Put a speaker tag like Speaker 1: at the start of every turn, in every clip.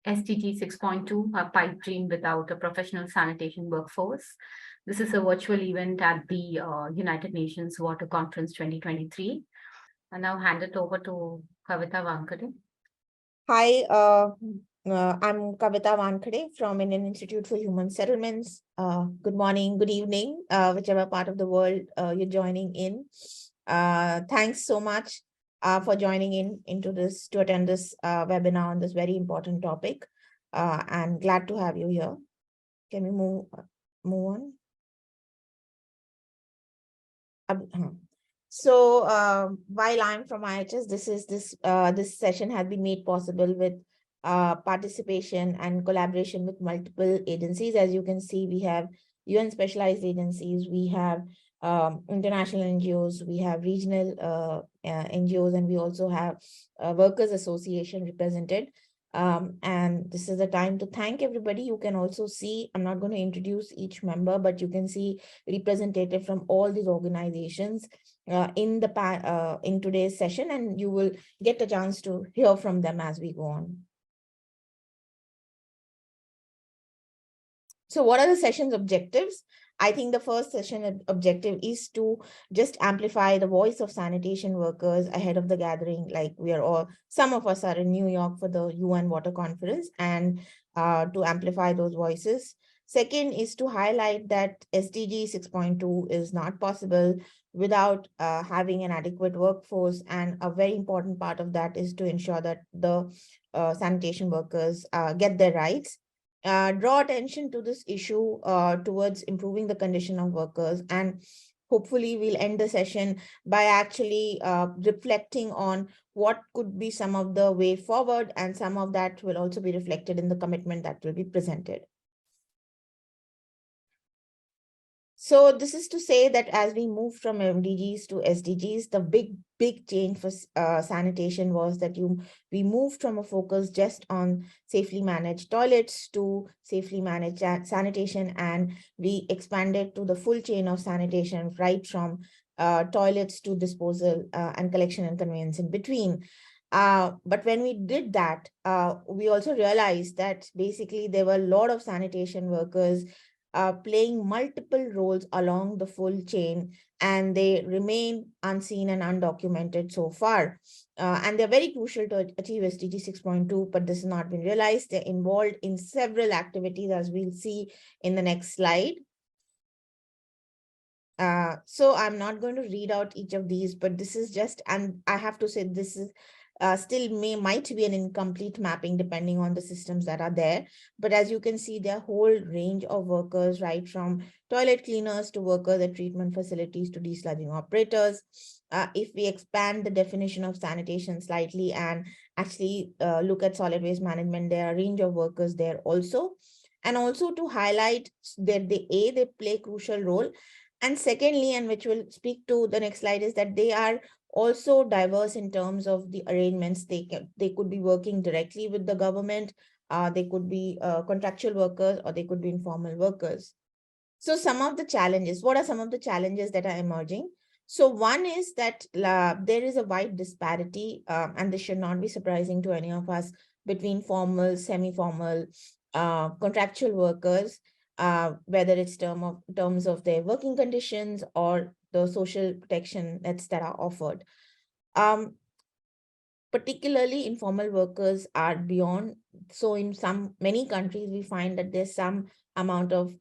Speaker 1: SDG 6.2, a pipe dream without a professional sanitation workforce. This is a virtual event at the United Nations Water Conference 2023. I now hand it over to Kavita Vankade.
Speaker 2: Hi, I'm Kavita Vankade from Indian Institute for Human Settlements. Good morning, good evening, whichever part of the world you're joining in. Thanks so much for joining to attend this webinar on this very important topic. I'm glad to have you here. Can we move on? So while I'm from IIHS, this session has been made possible with participation and collaboration with multiple agencies. As you can see, we have UN specialized agencies, we have international NGOs, we have regional NGOs, and we also have Workers Association represented. And this is the time to thank everybody. You can also see, I'm not going to introduce each member, but you can see representative from all these organizations in today's session, and you will get a chance to hear from them as we go on. So what are the session's objectives? I think the first session objective is to just amplify the voice of sanitation workers ahead of the gathering. Like some of us are in New York for the UN Water Conference, and to amplify those voices. Second is to highlight that SDG 6.2 is not possible without having an adequate workforce. And a very important part of that is to ensure that the sanitation workers get their rights. Draw attention to this issue towards improving the condition of workers. And hopefully we'll end the session by actually reflecting on what could be some of the way forward, and some of that will also be reflected in the commitment that will be presented. So this is to say that as we move from MDGs to SDGs, the big change for sanitation was that we moved from a focus just on safely managed toilets to safely managed sanitation, and we expanded to the full chain of sanitation, right from toilets to disposal and collection and conveyance in between. But when we did that, we also realized that basically there were a lot of sanitation workers playing multiple roles along the full chain, and they remain unseen and undocumented so far. And they're very crucial to achieve SDG 6.2, but this has not been realized. They're involved in several activities, as we'll see in the next slide. So I'm not going to read out each of these, but this is just, and I have to say this is still might be an incomplete mapping depending on the systems that are there. But as you can see, there are a whole range of workers, right from toilet cleaners to workers at treatment facilities to desludging operators. If we expand the definition of sanitation slightly and actually look at solid waste management, there are a range of workers there also. And also to highlight that they play a crucial role. And secondly, and which we'll speak to the next slide, is that they are also diverse in terms of the arrangements. They could be working directly with the government, they could be contractual workers, or they could be informal workers. So some of the challenges, what are some of the challenges that are emerging? So one is that there is a wide disparity, and this should not be surprising to any of us, between formal, semi-formal, contractual workers, whether it's terms of their working conditions or the social protection nets that are offered. Particularly informal workers are beyond. So in many countries, we find that there's some amount of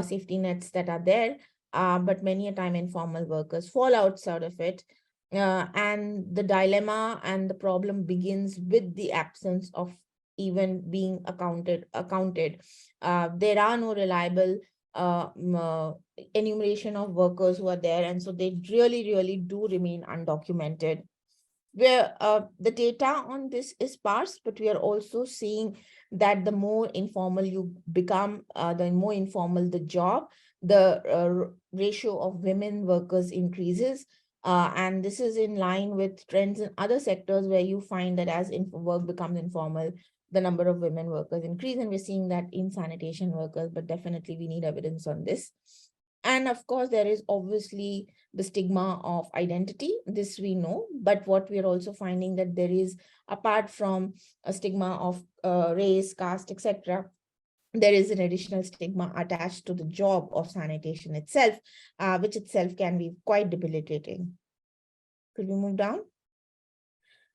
Speaker 2: safety nets that are there, but many a time informal workers fall outside of it. And the dilemma and the problem begins with the absence of even being accounted. There are no reliable enumeration of workers who are there, and so they really do remain undocumented. Where the data on this is sparse, but we are also seeing that the more informal you become, the more informal the job, the ratio of women workers increases. And this is in line with trends in other sectors where you find that as work becomes informal, the number of women workers increase, and we're seeing that in sanitation workers, but definitely we need evidence on this. And of course, there is obviously the stigma of identity. This we know, but what we are also finding that there is, apart from a stigma of race, caste, etc., there is an additional stigma attached to the job of sanitation itself, which itself can be quite debilitating. Could we move down?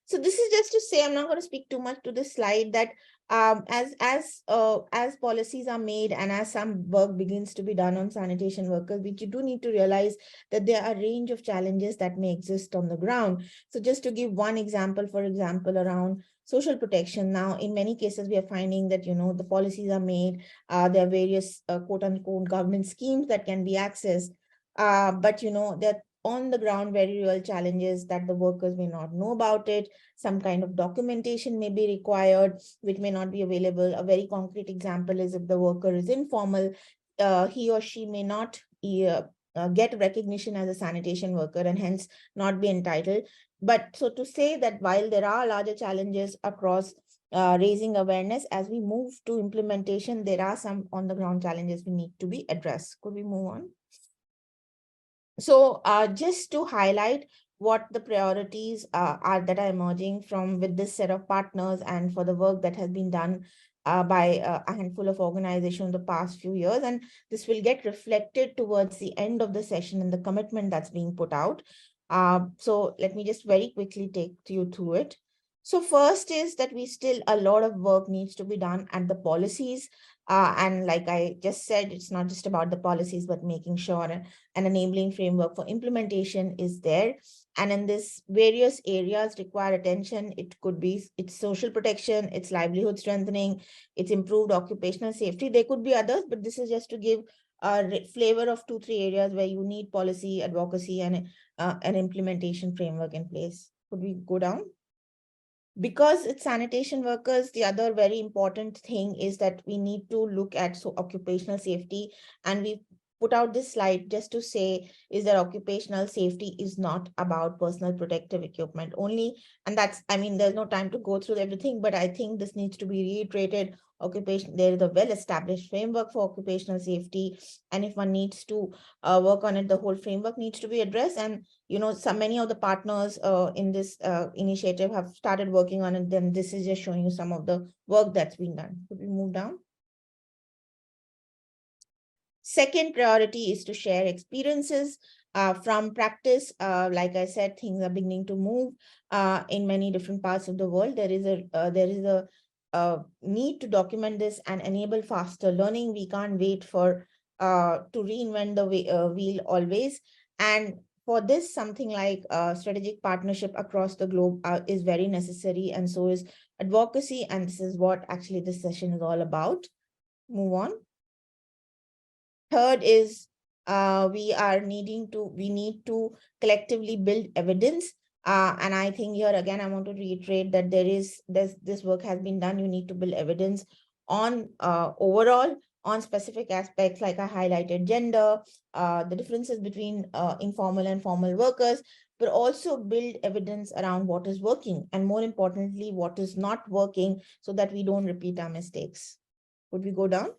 Speaker 2: So this is just to say, I'm not going to speak too much to this slide, that as policies are made and as some work begins to be done on sanitation workers, we do need to realize that there are a range of challenges that may exist on the ground. So just to give one example, for example, around social protection. Now, in many cases, we are finding that, the policies are made, there are various quote unquote government schemes that can be accessed. But, there on the ground very real challenges that the workers may not know about it. Some kind of documentation may be required, which may not be available. A very concrete example is if the worker is informal, he or she may not get recognition as a sanitation worker and hence not be entitled. But so to say that while there are larger challenges across raising awareness, as we move to implementation, there are some on the ground challenges we need to be addressed. Could we move on? So just to highlight what the priorities are that are emerging from with this set of partners and for the work that has been done by a handful of organizations the past few years. And this will get reflected towards the end of the session in the commitment that's being put out. So let me just very quickly take you through it. So first is that we still, a lot of work needs to be done at the policies. And like I just said, it's not just about the policies, but making sure an enabling framework for implementation is there. And in this various areas require attention. It could be it's social protection, it's livelihood strengthening, it's improved occupational safety. There could be others, but this is just to give a flavor of 2-3 areas where you need policy, advocacy, and an implementation framework in place. Could we go down? Because it's sanitation workers, the other very important thing is that we need to look at occupational safety. And we put out this slide just to say is that occupational safety is not about personal protective equipment only. And that's, I mean, there's no time to go through everything, but I think this needs to be reiterated. There is a well-established framework for occupational safety. And if one needs to work on it, the whole framework needs to be addressed. And so many of the partners in this initiative have started working on it. Then this is just showing you some of the work that's been done. Could we move down? Second priority is to share experiences from practice. Like I said, things are beginning to move in many different parts of the world. There is a need to document this and enable faster learning. We can't wait for to reinvent the wheel always. And for this, something like strategic partnership across the globe is very necessary, and so is advocacy. And this is what actually this session is all about. Move on. Third is we need to collectively build evidence. And I think here again, I want to reiterate that this work has been done. You need to build evidence on overall on specific aspects, like I highlighted gender, the differences between informal and formal workers, but also build evidence around what is working and more importantly, what is not working so that we don't repeat our mistakes. Could we go down?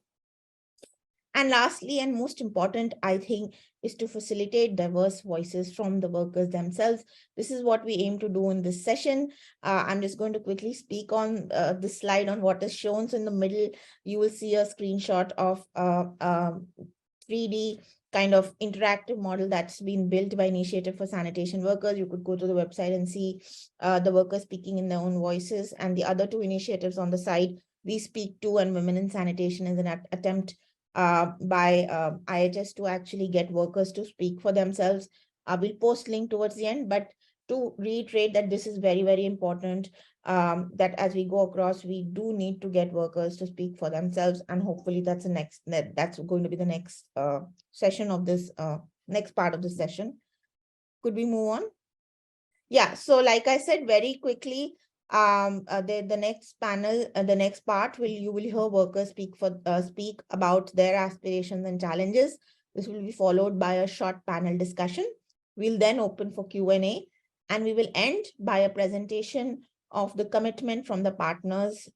Speaker 2: And lastly, and most important, I think, is to facilitate diverse voices from the workers themselves. This is what we aim to do in this session. I'm just going to quickly speak on this slide on what is shown. So in the middle, you will see a screenshot of 3D kind of interactive model that's been built by Initiative for Sanitation Workers. You could go to the website and see the workers speaking in their own voices. And the other two initiatives on the side, We Speak To and Women in Sanitation, is an attempt by IIHS to actually get workers to speak for themselves. We'll post link towards the end, but to reiterate that this is very, very important, that as we go across, we do need to get workers to speak for themselves. And hopefully that's going to be the next session of this, next part of the session. Could we move on? Yeah, so like I said, very quickly, the next panel, the next part you will hear workers speak about their aspirations and challenges. This will be followed by a short panel discussion. We'll then open for Q&A, and we will end by a presentation of the commitment from the partners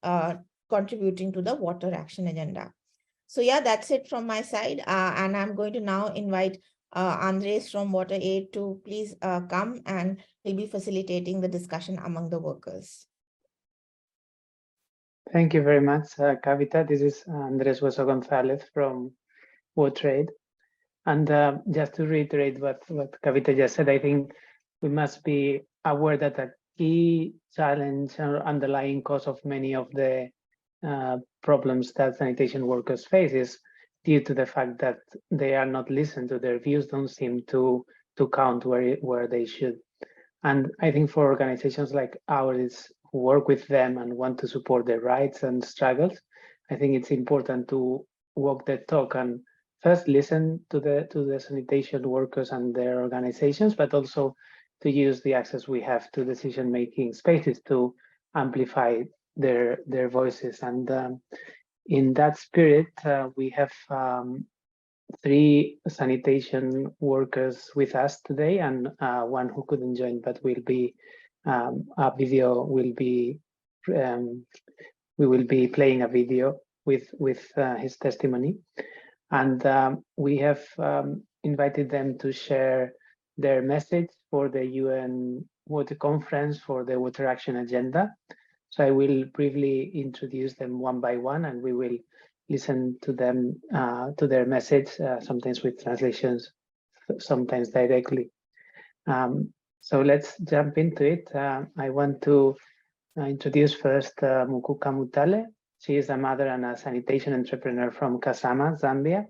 Speaker 2: contributing to the water action agenda. So yeah, that's it from my side. And I'm going to now invite Andres from Water Aid to please come, and he'll be facilitating the discussion among the workers.
Speaker 3: Thank you very much, Kavita. This is Andres Hueso Gonzalez from WaterAid. And just to reiterate what Kavita just said, I think we must be aware that a key challenge or underlying cause of many of the problems that sanitation workers face is due to the fact that they are not listened to. Their views don't seem to count where they should. And I think for organizations like ours who work with them and want to support their rights and struggles, I think it's important to walk the talk and first listen to the sanitation workers and their organizations, but also to use the access we have to decision-making spaces to amplify their voices. And in that spirit, we have 3 sanitation workers with us today, and one who couldn't join, but will be a video will be we will be playing a video with his testimony, and we have invited them to share their message for the UN Water Conference for the Water Action Agenda. So I will briefly introduce them one by one, and we will listen to them, to their message, sometimes with translations, sometimes directly. So let's jump into it. I want to introduce first Mukuka Mutale. She is a mother and a sanitation entrepreneur from Kasama, Zambia.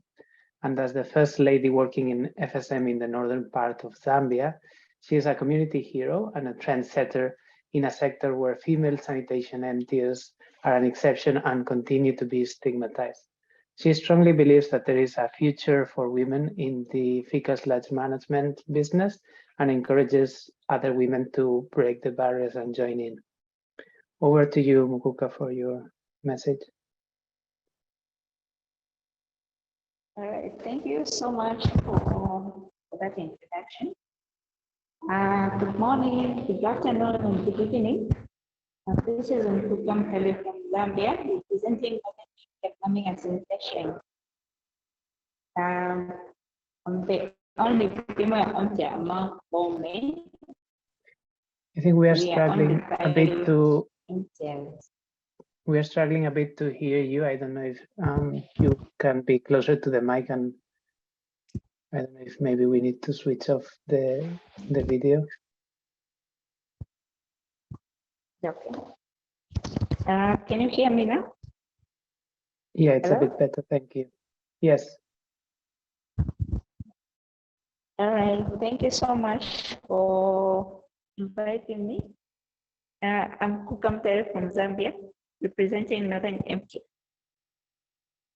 Speaker 3: And as the first lady working in FSM in the northern part of Zambia, she is a community hero and a trendsetter in a sector where female sanitation MTOs are an exception and continue to be stigmatized. She strongly believes that there is a future for women in the fecal sludge management business and encourages other women to break the barriers and join in. Over to you, Mukuka, for your message.
Speaker 4: All right, thank you so much for that introduction. Good morning, good afternoon, and good evening. This is Mukuka Mutale from Zambia, representing economic and sanitation. I'm the only female among women.
Speaker 3: I think we are struggling a bit to.
Speaker 4: MTs.
Speaker 3: We are struggling a bit to hear you. I don't know if you can be closer to the mic, and I don't know if maybe we need to switch off the video.
Speaker 4: Okay. Can you hear me now?
Speaker 3: Yeah, it's
Speaker 4: Hello?
Speaker 3: a bit better. Thank you. Yes.
Speaker 4: All right. Thank you so much for inviting me. I'm Kukamtere from Zambia, representing Northern MT.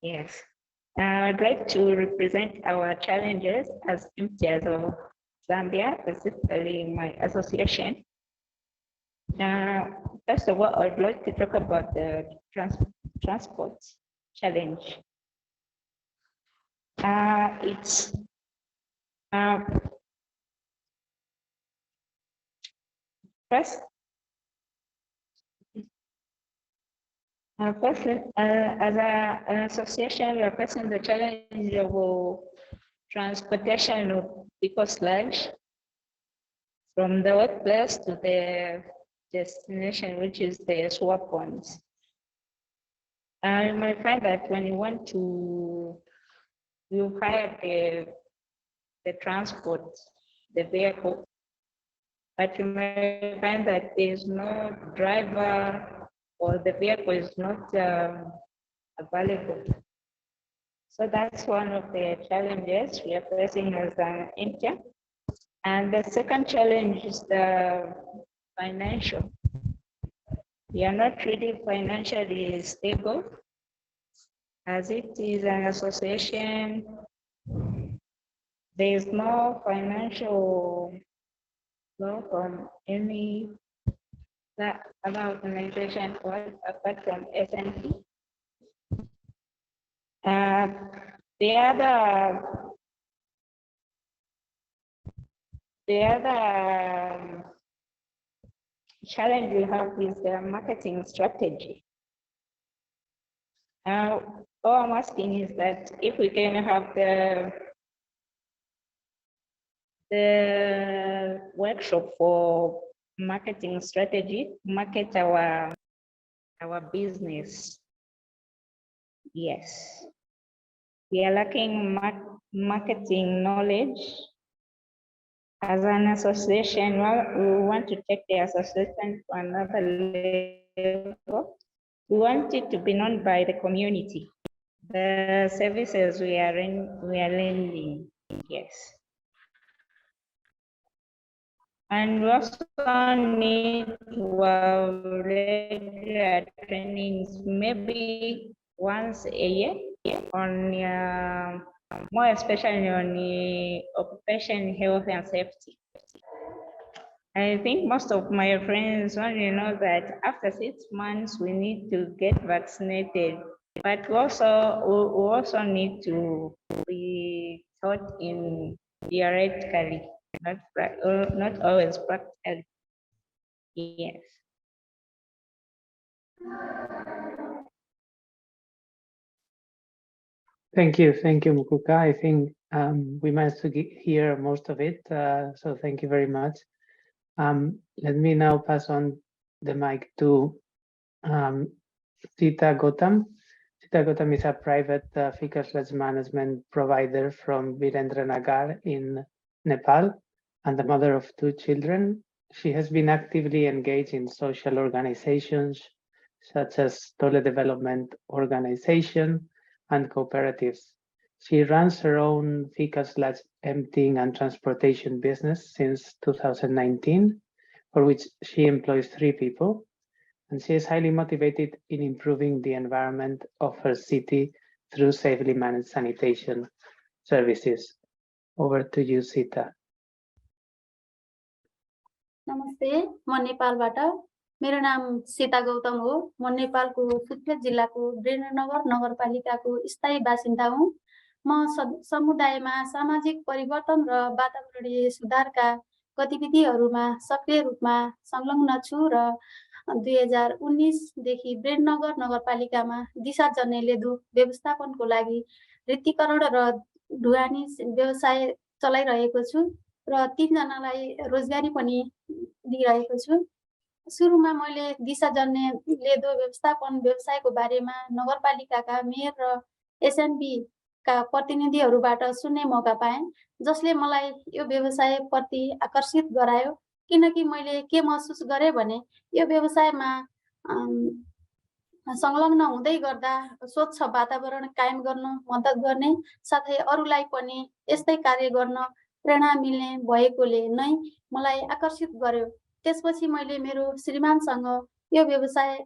Speaker 4: Yes. I'd like to represent our challenges as MTs of Zambia, specifically my association. First of all, I'd like to talk about the transport challenge. It's first, as an association, we are facing the challenge of transportation of people sludge from the workplace to the destination, which is the swap points. You might find that when you want to, you hire the transport, the vehicle, but you may find that there's no driver or the vehicle is not available. So that's one of the challenges we are facing as an India. And the second challenge is the financial. We are not really financially stable, as it is an association. There is no financial law from any other organization apart from SNP. The other challenge we have is the marketing strategy. all I'm asking is that if we can have the workshop for marketing strategy, market our business. Yes. We are lacking marketing knowledge. As an association, we want to take the association to another level. We want it to be known by the community. The services we are lending, yes. And we also need to have regular trainings, maybe once a year on more especially on the occupation health and safety. I think most of my friends only know that after 6 months we need to get vaccinated, but we also need to be taught in theoretically, not always practically. Yes.
Speaker 3: Thank you, Mukuka. I think we managed to hear most of it, so thank you very much. Let me now pass on the mic to Sita Gautam. Sita Gautam is a private fecal sludge management provider from Virendra in Nepal and the mother of 2 children. She has been actively engaged in social organizations such as Tole Development Organization and cooperatives. She runs her own fecal sludge emptying and transportation business since 2019, for which she employs 3 people. And she is highly motivated in improving the environment of her city through safely managed sanitation services. Over to you, Sita.
Speaker 5: नमस्ते, म नेपालबाट मेरो नाम सीता गौतम हो। म नेपालको सुर्खेत जिल्लाको वीरेन्द्रनगर नगरपालिकाको स्थायी बासिन्दा हुँ। म समुदायमा सामाजिक परिवर्तन र वातावरणीय सुधारका गतिविधिहरूमा सक्रिय रूपमा संलग्न छु र 2019 देखि वीरेन्द्रनगर नगरपालिकामा दिशा जन्य लेदो व्यवस्थापनको लागि वृत्तिकरण र ढुवानी व्यवसाय चलाइरहेको छु र 3 जनालाई रोजगारी पनि दिइरहेको छु। सुरुमा मैले दिशा जन्य लेदो व्यवस्थापन व्यवसायको बारेमा नगरपालिकाका मेयर र एसएनबी का प्रतिनिधिहरूबाट सुन्ने मौका पाएँ, जसले मलाई यो व्यवसाय प्रति आकर्षित गरायो। किनकि मैले के महसुस गरेँ भने यो व्यवसायमा संलग्न हुँदै गर्दा स्वच्छ वातावरण कायम गर्न मद्दत गर्ने साथै अरूलाई पनि यस्तै कार्य गर्न प्रेरणा मिल्ने भएकोले नै मलाई आकर्षित गर्यो। त्यसपछि मैले मेरो श्रीमानसँग यो व्यवसाय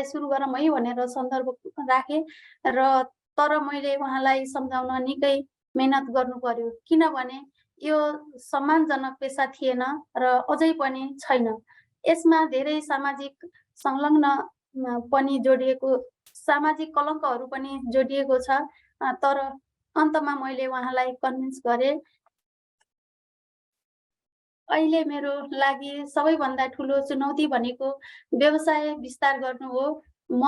Speaker 5: सुरु गरौँ है भनेर सन्दर्भ राखेँ र तर मैले उहाँलाई सम्झाउन निकै मेहनत गर्नु पर्यो, किनभने यो सम्मानजनक पेशा थिएन र अझै पनि छैन। यसमा धेरै सामाजिक संलग्न पनि जोडिएको, सामाजिक कलङ्कहरू पनि जोडिएको छ। तर अन्तमा मैले उहाँलाई कन्भिन्स गरेँ। अहिले मेरो लागि सबैभन्दा ठुलो चुनौती भनेको व्यवसाय विस्तार गर्नु हो। म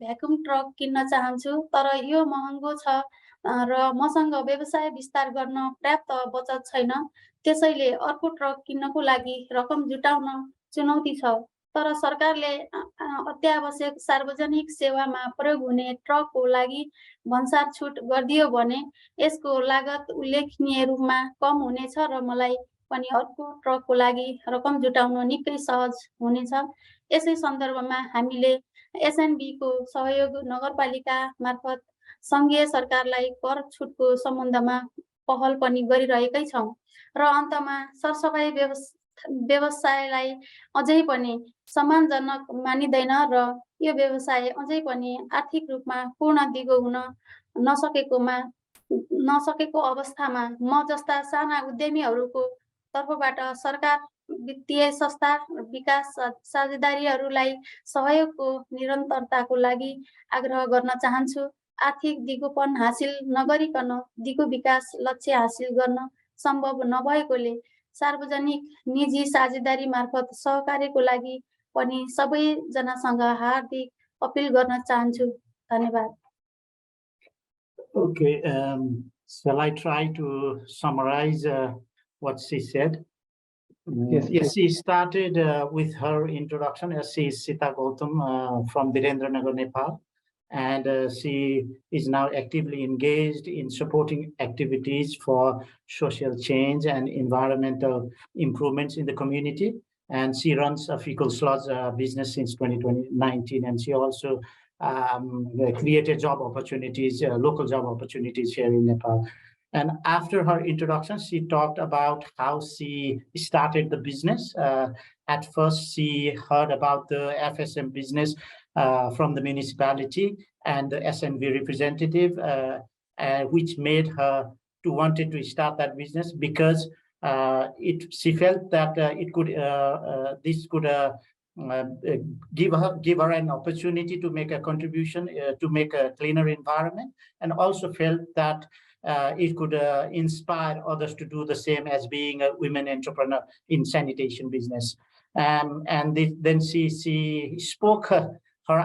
Speaker 5: भ्याकुम ट्रक किन्न चाहन्छु, तर यो महँगो छ र मसँग व्यवसाय विस्तार गर्न पर्याप्त बचत छैन। त्यसैले अर्को ट्रक किन्नको लागि रकम जुटाउन चुनौती छ। तर सरकारले अत्यावश्यक सार्वजनिक सेवामा प्रयोग हुने ट्रकको लागि भन्सार छुट गरिदियो भने यसको लागत उल्लेखनीय रूपमा कम हुनेछ र मलाई पनि अर्को ट्रकको लागि रकम जुटाउन निकै सहज हुनेछ। यसै सन्दर्भमा हामीले एसएनबी को सहयोग नगरपालिका मार्फत संघीय सरकारलाई कर छुटको सम्बन्धमा पहल पनि गरिरहेकै छौं र अन्तमा सरसफाई व्यवसायलाई अझै पनि सम्मानजनक मानिदैन र यो व्यवसाय अझै पनि आर्थिक रूपमा पूर्ण दिगो हुन नसकेको अवस्थामा म जस्ता साना उद्यमीहरूको तर्फबाट सरकार, वित्तीय संस्था, विकास साझेदारीहरूलाई सहयोगको निरन्तरताको लागि आग्रह गर्न चाहन्छु। आर्थिक दिगोपन हासिल नगरिकन दिगो विकास लक्ष्य हासिल गर्न सम्भव नभएकोले सार्वजनिक निजी साझेदारी मार्फत सहकार्यको लागि पनि सबैजनासँग हार्दिक अपिल गर्न चाहन्छु। धन्यवाद।
Speaker 6: Okay, shall I try to summarize what she said?
Speaker 3: Yes,
Speaker 6: Yes, she started with her introduction. She is Sita Gautam from Birendranagar, Nepal, and she is now actively engaged in supporting activities for social change and environmental improvements in the community. And she runs a fecal sludge business since 2019, and she also created job opportunities, local job opportunities here in Nepal. And after her introduction, she talked about how she started the business. At first, she heard about the FSM business from the municipality and the SNV representative, which made her to wanted to start that business because she felt that this could give her an opportunity to make a contribution to make a cleaner environment, and also felt that it could inspire others to do the same as being a women entrepreneur in sanitation business. And then she spoke her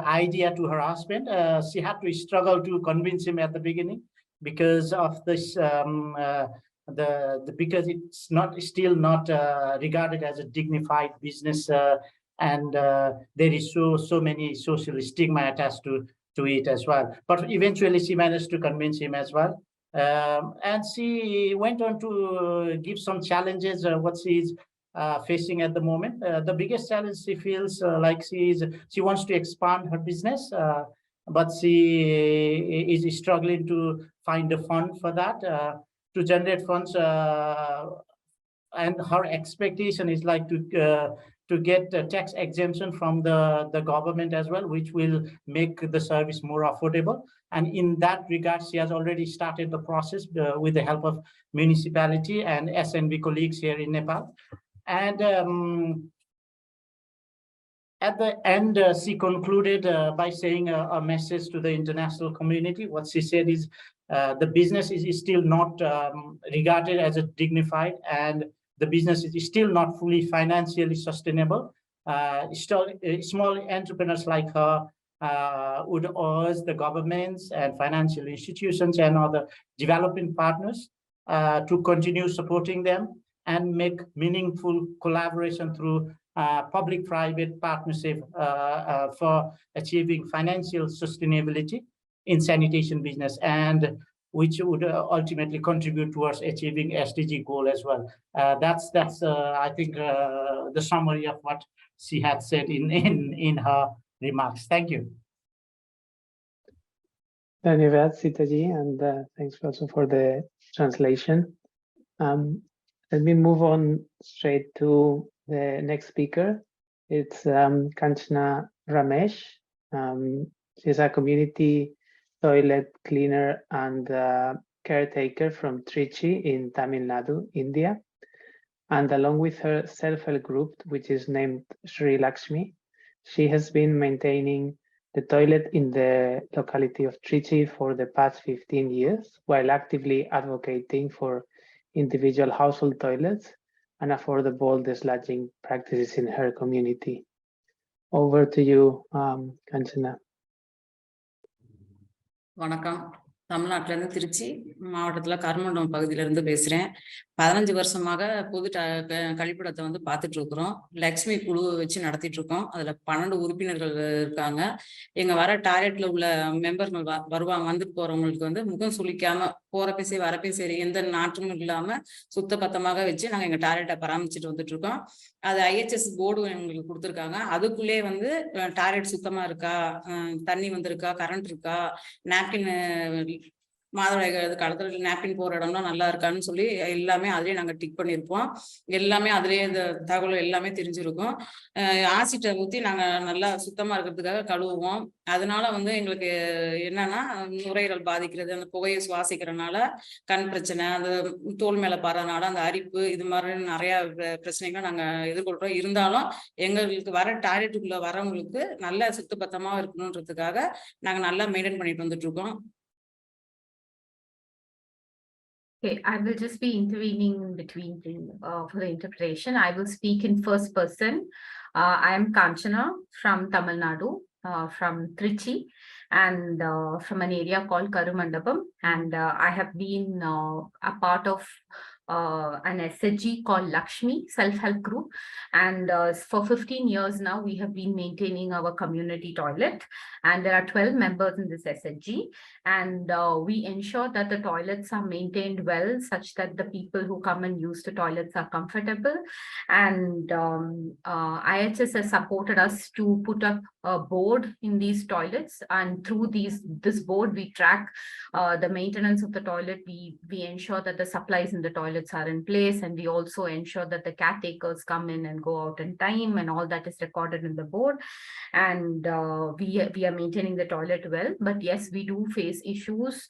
Speaker 6: idea to her husband. She had to struggle to convince him at the beginning because of this, because it's still not regarded as a dignified business, and there is so many social stigma attached to it as well. But eventually, she managed to convince him as well. And she went on to give some challenges what she's facing at the moment. The biggest challenge she feels like she wants to expand her business, but she is struggling to find a fund for that, to generate funds. And her expectation is like to get a tax exemption from the government as well, which will make the service more affordable. And in that regard, she has already started the process with the help of municipality and SNV colleagues here in Nepal. And at the end, she concluded by saying a message to the international community. What she said is the business is still not regarded as a dignified, and the business is still not fully financially sustainable. Small entrepreneurs like her would urge the governments and financial institutions and other developing partners to continue supporting them and make meaningful collaboration through public-private partnership for achieving financial sustainability in sanitation business, and which would ultimately contribute towards achieving SDG goal as well. That's I think the summary of what she had said in her remarks. Thank you.
Speaker 3: Dhanyavad, Sitaji, and thanks also for the translation. Let me move on straight to the next speaker. It's Kanchana Ramesh. She's a community toilet cleaner and caretaker from Trichy in Tamil Nadu, India. And along with her self-help group, which is named Sri Lakshmi, she has been maintaining the toilet in the locality of Trichy for the past 15 years, while actively advocating for individual household toilets and affordable desludging practices in her community. Over to you, Kanchana.
Speaker 7: வணக்கம். தமிழ்நாட்டிலேருந்து திருச்சி மாவட்டத்தில் கருமண்டபம் பகுதியிலேருந்து பேசுகிறேன். 15 வருஷமாக பொது கழிப்பிடத்தை வந்து பார்த்துட்டு இருக்கிறோம். லக்ஷ்மி குழு வச்சு நடத்திட்டு இருக்கோம். அதில் 12 உறுப்பினர்கள் இருக்காங்க. எங்கள் வர டாய்லெட்டில் உள்ள மெம்பர்கள் வருவாங்க, வந்துட்டு போகிறவங்களுக்கு வந்து முகம் சுளிக்காமல் போகிறப்ப வரப்பே சரி எந்த நாற்றமும் இல்லாமல் சுத்தபத்தமாக வச்சு நாங்கள் எங்கள் டாய்லெட்டை பராமரிச்சுட்டு வந்துட்டு இருக்கோம். அது IIHS போர்டு எங்களுக்கு கொடுத்துருக்காங்க. அதுக்குள்ளே வந்து டாய்லெட் சுத்தமாக இருக்கா, தண்ணி வந்திருக்கா, கரண்ட் இருக்கா, நாப்கின் மாதவிடாய் காலத்துல நாப்கின் போற இடம்லாம் நல்லா இருக்கான்னு சொல்லி எல்லாமே அதுலயே நாங்க டிக் பண்ணியிருப்போம். எல்லாமே அதுலயே இந்த தகவல் எல்லாமே தெரிஞ்சிருக்கும். ஆசிட்டை ஊற்றி நாங்க நல்லா சுத்தமா இருக்கிறதுக்காக கழுவுவோம். அதனால வந்து எங்களுக்கு என்னன்னா நுரையீரல் பாதிக்கிறது, அந்த புகையை சுவாசிக்கிறதுனால கண் பிரச்சனை, அந்த தோல் மேல பறதுனால அந்த அரிப்பு, இது மாதிரி நிறைய பிரச்சனைகளை நாங்க எதிர்கொள்றோம். இருந்தாலும் எங்களுக்கு வர டாய்லெட்டுக்குள்ள வரவங்களுக்கு நல்ல சுத்தபத்தமா இருக்கணுன்றதுக்காக நாங்க நல்லா மெயின்டைன் பண்ணிட்டு வந்துட்டு இருக்கோம்.
Speaker 1: Okay, I will just be intervening in between for the interpretation. I will speak in first person. I am Kanchana from Tamil Nadu. from Trichy and from an area called Karumandapam. And I have been a part of an SDG called Lakshmi self-help group. And for 15 years now, we have been maintaining our community toilet. And there are 12 members in this SDG. And we ensure that the toilets are maintained well, such that the people who come and use the toilets are comfortable. And IIHS has supported us to put up a board in these toilets. And through this board, we track the maintenance of the toilet. We ensure that the supplies in the toilets are in place, and we also ensure that the caretakers come in and go out in time, and all that is recorded in the board. And we are maintaining the toilet well. But yes, we do face issues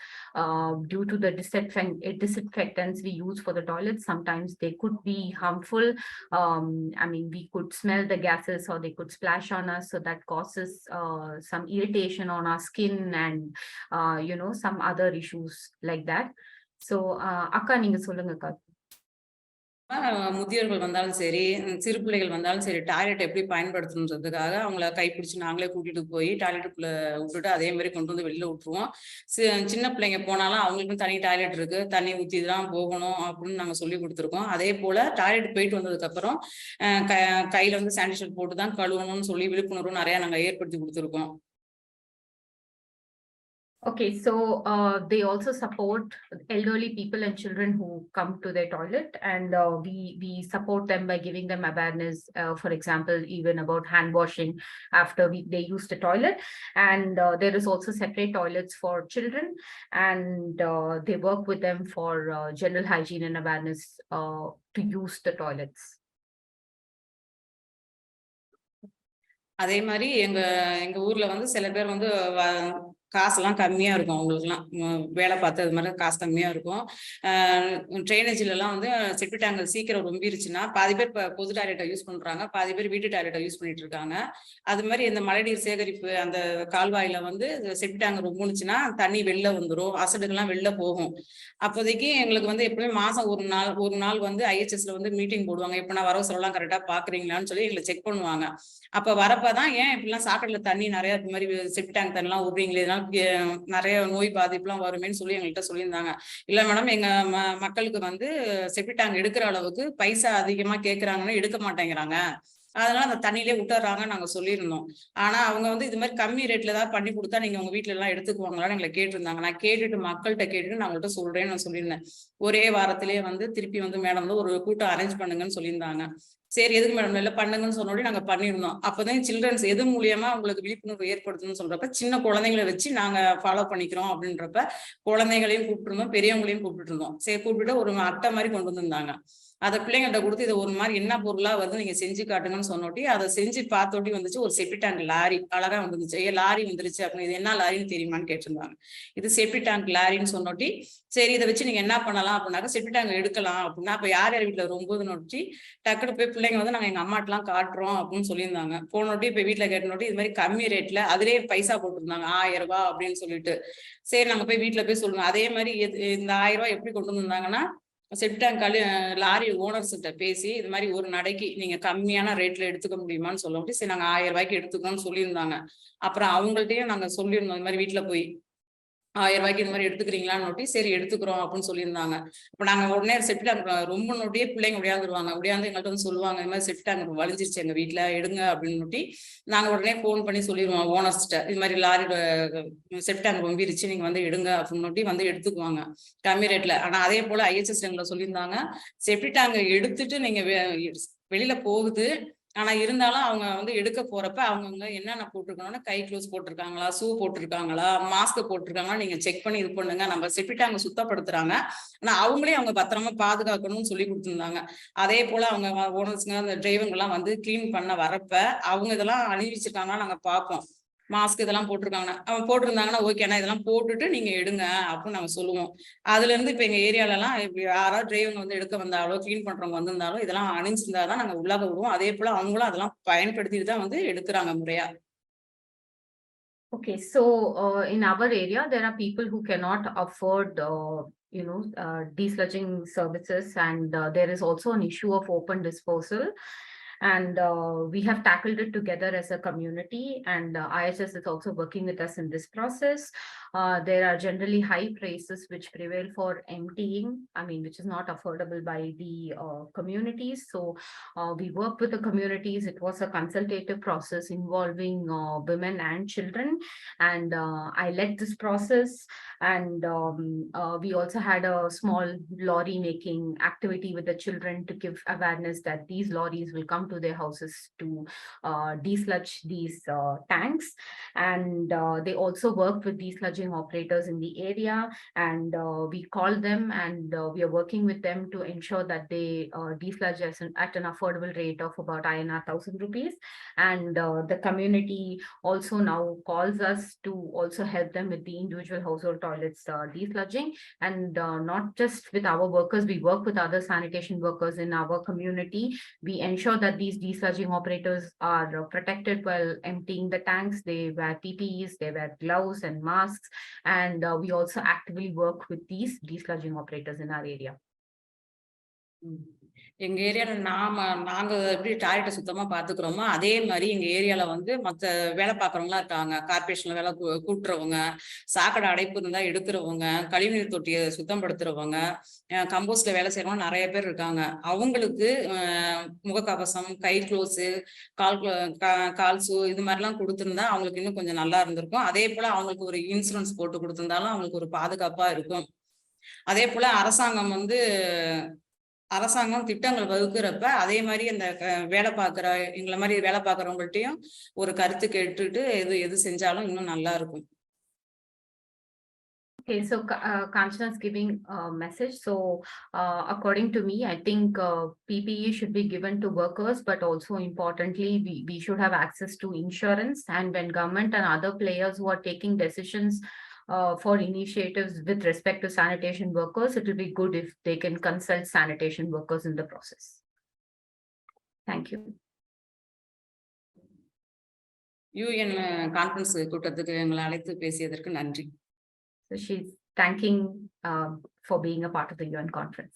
Speaker 1: due to the disinfectants we use for the toilets. Sometimes they could be harmful. I mean, we could smell the gases, or they could splash on us, so that causes some irritation on our skin and some other issues like that. So அக்கா நீங்க சொல்லுங்கக்கா.
Speaker 7: முதியோர்கள் வந்தாலும் சரி, சிறு பிள்ளைகள் வந்தாலும் சரி, டாய்லெட் எப்படி பயன்படுத்தணுன்றதுக்காக அவங்கள கைப்பிடிச்சு நாங்களே கூட்டிட்டு போய் டாய்லெட்டுக்குள்ள விட்டுட்டு அதே மாதிரி கொண்டு வந்து வெளியில விட்டுருவோம். சின்ன பிள்ளைங்க போனாலும் அவங்களுக்கும் தனி டாய்லெட் இருக்கு, தண்ணி ஊற்றி தான் போகணும் அப்படின்னு நாங்கள் சொல்லி கொடுத்துருக்கோம். அதே போல டாய்லெட் போயிட்டு வந்ததுக்கு அப்புறம் கையில வந்து சானிடேஷன் போட்டு தான் கழுவணும்னு சொல்லி விழிப்புணர்வு நிறைய நாங்கள் ஏற்படுத்தி கொடுத்துருக்கோம்.
Speaker 1: Okay, so they also support elderly people and children who come to their toilet, and we support them by giving them awareness, for example, even about hand washing after they use the toilet. And there is also separate toilets for children, and they work with them for general hygiene and awareness to use the toilets.
Speaker 7: அதே மாதிரி எங்க ஊர்ல வந்து சில பேர் வந்து காசுலாம் கம்மியா இருக்கும், அவங்களுக்குலாம் வேலை பார்த்து அது மாதிரி காசு கம்மியா இருக்கும். ட்ரைனேஜ்ல எல்லாம் வந்து செப்டி டேங்கர் சீக்கிரம் ரொம்பிருச்சுன்னா பாதி பேர் பொது டாய்லெட்டை யூஸ் பண்றாங்க, பாதி பேர் வீட்டு டாய்லெட்டை யூஸ் பண்ணிட்டு இருக்காங்க. அது மாதிரி இந்த மழைநீர் சேகரிப்பு அந்த கால்வாயில வந்து செப்டி டேங்கர் ரொம்புனுச்சுன்னா தண்ணி வெளில வந்துடும், அசடுகள்லாம் வெளில போகும். அப்போதைக்கு எங்களுக்கு வந்து எப்பவுமே மாசம் ஒரு நாள் வந்து IIHSல வந்து மீட்டிங் போடுவாங்க. எப்ப நான் வரவு செலவுலாம் கரெக்டா பாக்குறீங்களான்னு சொல்லி எங்களை செக் பண்ணுவாங்க. அப்ப வரப்பதான் ஏன் இப்படிலாம் சாக்கடையில தண்ணி நிறைய இது மாதிரி செப்டி டேங்க் தண்ணி எல்லாம் விடுறீங்களே, இதனால நிறைய நோய் பாதிப்புலாம் வருமேன்னு சொல்லி எங்கள்கிட்ட சொல்லியிருந்தாங்க. இல்ல மேடம், எங்க மக்களுக்கு வந்து செப்டி டேங்க் எடுக்கிற அளவுக்கு பைசா அதிகமா கேட்கறாங்கன்னு எடுக்க மாட்டேங்கிறாங்க, அதனால அந்த தண்ணியிலே விட்டுறாங்க நாங்க சொல்லியிருந்தோம். ஆனா அவங்க வந்து இது மாதிரி கம்மி ரேட்ல ஏதாவது பண்ணி கொடுத்தா நீங்க உங்க வீட்டுல எல்லாம் எடுத்துக்குவாங்களான்னு எங்களை கேட்டிருந்தாங்க. நான் கேட்டுட்டு மக்கள்கிட்ட கேட்டுட்டு நான் உங்கள்கிட்ட சொல்றேன்னு நான் சொல்லியிருந்தேன். ஒரே வாரத்திலேயே வந்து திருப்பி வந்து மேடம் வந்து ஒரு கூட்டம் அரேஞ்ச் பண்ணுங்கன்னு சொல்லியிருந்தாங்க. சரி எதுக்கு மேடம் இல்லை பண்ணுங்கன்னு சொன்னோட நாங்க பண்ணியிருந்தோம். அப்பதான் சில்ட்ரன்ஸ் எது மூலியமா உங்களுக்கு விழிப்புணர்வு ஏற்படுத்தணும்னு சொல்றப்ப சின்ன குழந்தைங்களை வச்சு நாங்க ஃபாலோ பண்ணிக்கிறோம் அப்படின்றப்ப குழந்தைகளையும் கூப்பிட்டு இருந்தோம், பெரியவங்களையும் கூப்பிட்டு இருந்தோம். சரி கூப்பிட்டு ஒரு அட்டை மாதிரி கொண்டு வந்திருந்தாங்க. அதை பிள்ளைங்கள்ட்ட கொடுத்து இதை ஒரு மாதிரி என்ன பொருளா வருது நீங்க செஞ்சு காட்டுங்கன்னு சொன்னோட்டி அதை செஞ்சு பார்த்தோட்டி வந்துச்சு ஒரு செப்டி டேங்க் லாரி அழகா வந்துருச்சு. லாரி வந்துருச்சு அப்படின்னு, இது என்ன லாரின்னு தெரியுமான்னு கேட்டிருந்தாங்க. இது செப்டி டேங்க் லாரின்னு சொன்னோட்டி சரி இதை வச்சு நீங்க என்ன பண்ணலாம் அப்படின்னாக்க செப்டி டேங்க் எடுக்கலாம் அப்படின்னா, அப்ப யார் யார் வீட்டுல ரொம்ப நோட்டி டக்குனு போய் பிள்ளைங்க வந்து நாங்க எங்க அம்மாட்டெல்லாம் காட்டுறோம் அப்படின்னு சொல்லியிருந்தாங்க. போனோட்டி இப்ப வீட்டுல கேட்டனோட்டி இது மாதிரி கம்மி ரேட்ல அதுலயே பைசா போட்டிருந்தாங்க 1000 ரூபாய் அப்படின்னு சொல்லிட்டு. சரி நாங்க போய் வீட்டுல போய் சொல்லுவோம். அதே மாதிரி இந்த 1000 ரூபாய் எப்படி கொண்டு வந்திருந்தாங்கன்னா, செப்டி டேங்க் லாரி ஓனர்ஸ் கிட்ட பேசி இது மாதிரி ஒரு நடைக்கு நீங்க கம்மியான ரேட்ல எடுத்துக்க முடியுமான்னு சொல்ல முடியும். சரி நாங்க 1000 ரூபாய்க்கு எடுத்துக்கோன்னு சொல்லியிருந்தாங்க. அப்புறம் அவங்கள்ட்டையும் நாங்க சொல்லியிருந்தோம் இது மாதிரி வீட்டுல போய் 1000 ரூபாய்க்கு இந்த மாதிரி எடுத்துக்கிறீங்களான்னு நோட்டி சரி எடுத்துக்கிறோம் அப்படின்னு சொல்லியிருந்தாங்க. இப்ப நாங்க உடனே செப்டி டேங்க் ரொம்ப நோட்டியே பிள்ளைங்க உடையாந்துருவாங்க. உடையாந்து எங்கள்கிட்ட வந்து சொல்லுவாங்க இது மாதிரி செப்டி டேங்க் வலிஞ்சிருச்சு எங்க வீட்டுல எடுங்க அப்படின்னு நோட்டி நாங்க உடனே போன் பண்ணி சொல்லிடுவோம் ஓனர்ஸ்கிட்ட இது மாதிரி லாரி செப்டி டேங்க் ரொம்பிருச்சு நீங்க வந்து எடுங்க அப்படின்னு நோட்டி வந்து எடுத்துக்குவாங்க கம்மி ரேட்ல. ஆனா அதே போல IIHS எங்களை சொல்லியிருந்தாங்க செப்டி டேங்க் எடுத்துட்டு நீங்க வெளியில போகுது, ஆனா இருந்தாலும் அவங்க வந்து எடுக்க போறப்ப அவங்கவுங்க என்னென்ன போட்டிருக்கணும்னா கை க்ளோஸ் போட்டிருக்காங்களா, ஷூ போட்டிருக்காங்களா, மாஸ்க் போட்டிருக்காங்களா நீங்க செக் பண்ணி இது பண்ணுங்க. நம்ம செப்டி டேங்க் சுத்தப்படுத்துறாங்க, ஆனா அவங்களே அவங்க பத்திரமா பாதுகாக்கணும்னு சொல்லி கொடுத்துருந்தாங்க. அதே போல அவங்க ஓனர்ஸுங்க அந்த டிரைவருங்க எல்லாம் வந்து கிளீன் பண்ண வரப்ப அவங்க இதெல்லாம் அணிவிச்சிருக்காங்கன்னா நாங்க பார்ப்போம். மாஸ்க் இதெல்லாம் போட்டிருக்காங்கன்னா அவன் போட்டிருந்தாங்கன்னா ஓகேண்ணா இதெல்லாம் போட்டுட்டு நீங்க எடுங்க அப்படின்னு நாங்க சொல்லுவோம். அதுல இருந்து இப்ப எங்க ஏரியால எல்லாம் யாராவது டிரைவருங்க வந்து எடுக்க வந்தாலோ கிளீன் பண்றவங்க வந்திருந்தாலும் இதெல்லாம் அணிஞ்சிருந்தாதான் நாங்க உள்ளாக விடுவோம். அதே போல அவங்களும் அதெல்லாம் பயன்படுத்திட்டு தான் வந்து எடுக்கிறாங்க முறையா.
Speaker 1: Okay, so in our area there are people who cannot afford desludging services, and there is also an issue of open disposal. And we have tackled it together as a community, and IIHS is also working with us in this process. There are generally high prices which prevail for emptying, which is not affordable by the communities. So we work with the communities. It was a consultative process involving women and children, and I led this process. And we also had a small lorry making activity with the children to give awareness that these lorries will come to their houses to desludge these tanks. And they also worked with desludging operators in the area, and we called them, and we are working with them to ensure that they desludge at an affordable rate of about INR 1,000 rupees. And the community also now calls us to also help them with the individual household toilets desludging. And not just with our workers, we work with other sanitation workers in our community. We ensure that these desludging operators are protected while emptying the tanks. They wear PPEs, they wear gloves and masks, and we also actively work with these desludging operators in our area.
Speaker 7: எங்க ஏரியால நாங்க எப்படி டாய்லெட்டை சுத்தமா பாத்துக்கிறோமோ அதே மாதிரி எங்க ஏரியால வந்து மத்த வேலை பார்க்கறவங்களா இருக்காங்க. கார்பரேஷன்ல வேலை கூட்டுறவங்க, சாக்கடை அடைப்பு இருந்தா எடுக்கிறவங்க, கழிவுநீர் தொட்டியை சுத்தம் படுத்துறவங்க, கம்போஸ்ட்ல வேலை செய்யறவங்க நிறைய பேர் இருக்காங்க. அவங்களுக்கு முகக்கவசம், கை க்ளோஸு, கால் ஷூ இது மாதிரிலாம் கொடுத்துருந்தா அவங்களுக்கு இன்னும் கொஞ்சம் நல்லா இருந்திருக்கும். அதே போல அவங்களுக்கு ஒரு இன்சூரன்ஸ் போட்டு கொடுத்திருந்தாலும் அவங்களுக்கு ஒரு பாதுகாப்பா இருக்கும். அதே போல அரசாங்கம் திட்டங்கள் வகுக்கிறப்ப அதே மாதிரி அந்த வேலை பார்க்குற எங்களை மாதிரி வேலை பார்க்குறவங்கள்ட்டையும் ஒரு கருத்து கேட்டுட்டு எது செஞ்சாலும் இன்னும் நல்லா இருக்கும்.
Speaker 1: Okay, so Kanchana is giving a message. So according to me, I think PPE should be given to workers, but also importantly, we should have access to insurance. And when government and other players who are taking decisions for initiatives with respect to sanitation workers, it will be good if they can consult sanitation workers in the process. Thank you.
Speaker 7: UN conference கூட்டத்துக்கு எங்களை அழைத்து பேசியதற்கு நன்றி.
Speaker 1: So she's thanking for being a part of the UN conference.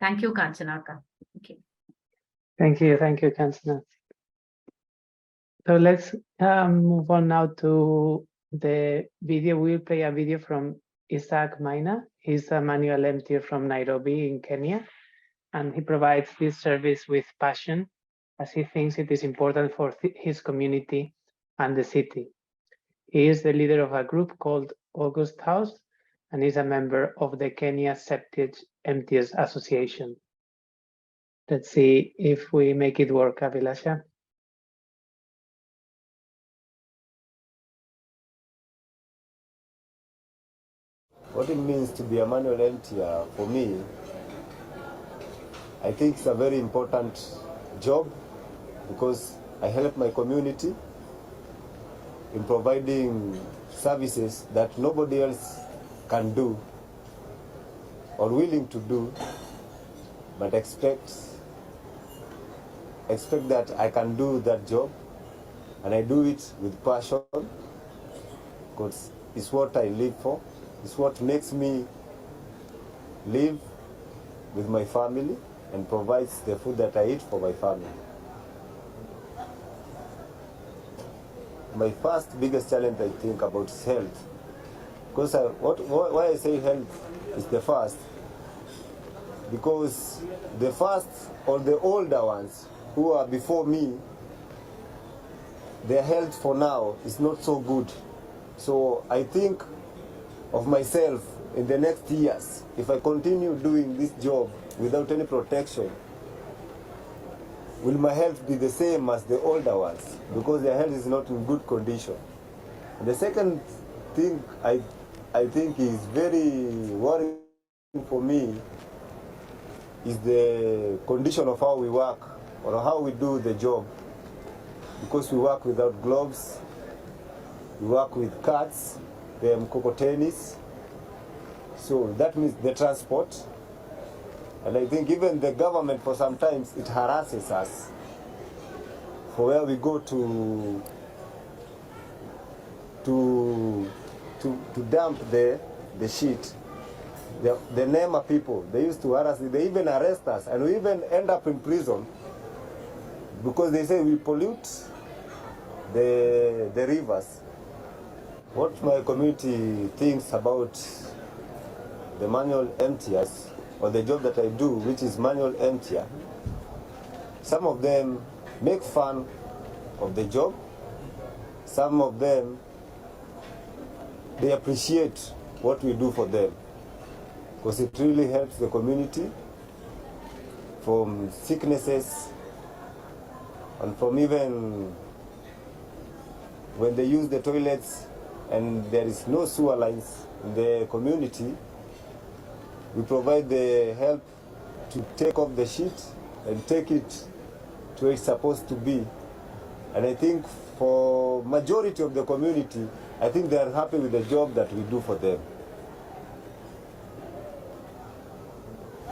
Speaker 1: Thank you, Kanchanaka. Okay.
Speaker 3: Thank you, Kanchana. So let's move on now to the video. We'll play a video from Isaac Maina. He's a manual emptier from Nairobi in Kenya, and he provides this service with passion as he thinks it is important for his community and the city. He is the leader of a group called August House and is a member of the Kenya Septic Emptiers Association. Let's see if we make it work, Abhilasha.
Speaker 8: What it means to be a manual emptier for me, I think it's a very important job because I help my community in providing services that nobody else can do or willing to do, but expect that I can do that job, and I do it with passion because it's what I live for. It's what makes me live with my family and provides the food that I eat for my family. My first biggest challenge, I think, about is health. Because why I say health is the first, because the first or the older ones who are before me, their health for now is not so good. So I think of myself in the next years, if I continue doing this job without any protection, will my health be the same as the older ones? Because their health is not in good condition. And the second thing I think is very worrying for me is the condition of how we work or how we do the job. Because we work without gloves, we work with carts, the mkokotenis, so that means the transport. And I think even the government, for sometimes, it harasses us for where we go to dump the shit. The Nema people, they used to harass, they even arrest us, and we even end up in prison because they say we pollute the rivers. What my community thinks about the manual emptiers, or the job that I do, which is manual emptier, some of them make fun of the job. Some of them, they appreciate what we do for them, because it really helps the community from sicknesses, and from even when they use the toilets and there is no sewer lines in the community, we provide the help to take off the sheet and take it to where it's supposed to be. And I think for majority of the community, I think they are happy with the job that we do for them.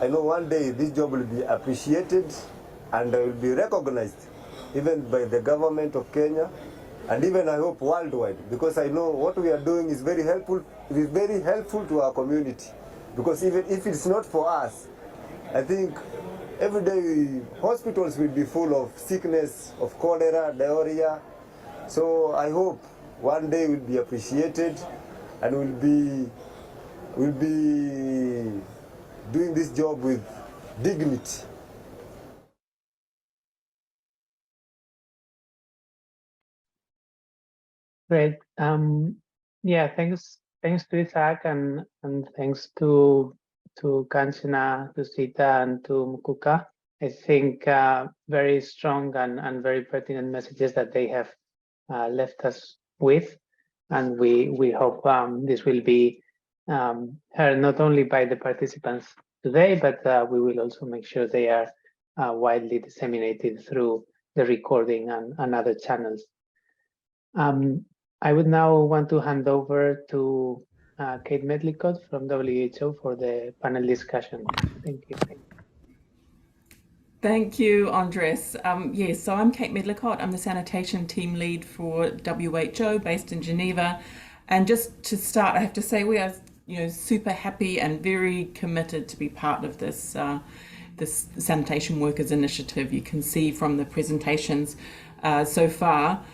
Speaker 8: I know one day this job will be appreciated and will be recognized even by the government of Kenya, and even I hope worldwide, because I know what we are doing is very helpful. It is very helpful to our community, because even if it's not for us, I think every day hospitals will be full of sickness, of cholera, diarrhea. So I hope one day will be appreciated and will be doing this job with dignity.
Speaker 3: Great. Yeah, thanks to Isaac, and thanks to Kanchana, to Sita, and to Mukuka. I think very strong and very pertinent messages that they have left us with, and we hope this will be heard not only by the participants today, but we will also make sure they are widely disseminated through the recording and other channels. I would now want to hand over to Kate Medlicott from WHO for the panel discussion. Thank you.
Speaker 9: Thank you, Andres. Yes, so I'm Kate Medlicott. I'm the sanitation team lead for WHO based in Geneva. And just to start, I have to say we are super happy and very committed to be part of this, this Sanitation Workers Initiative. You can see from the presentations so far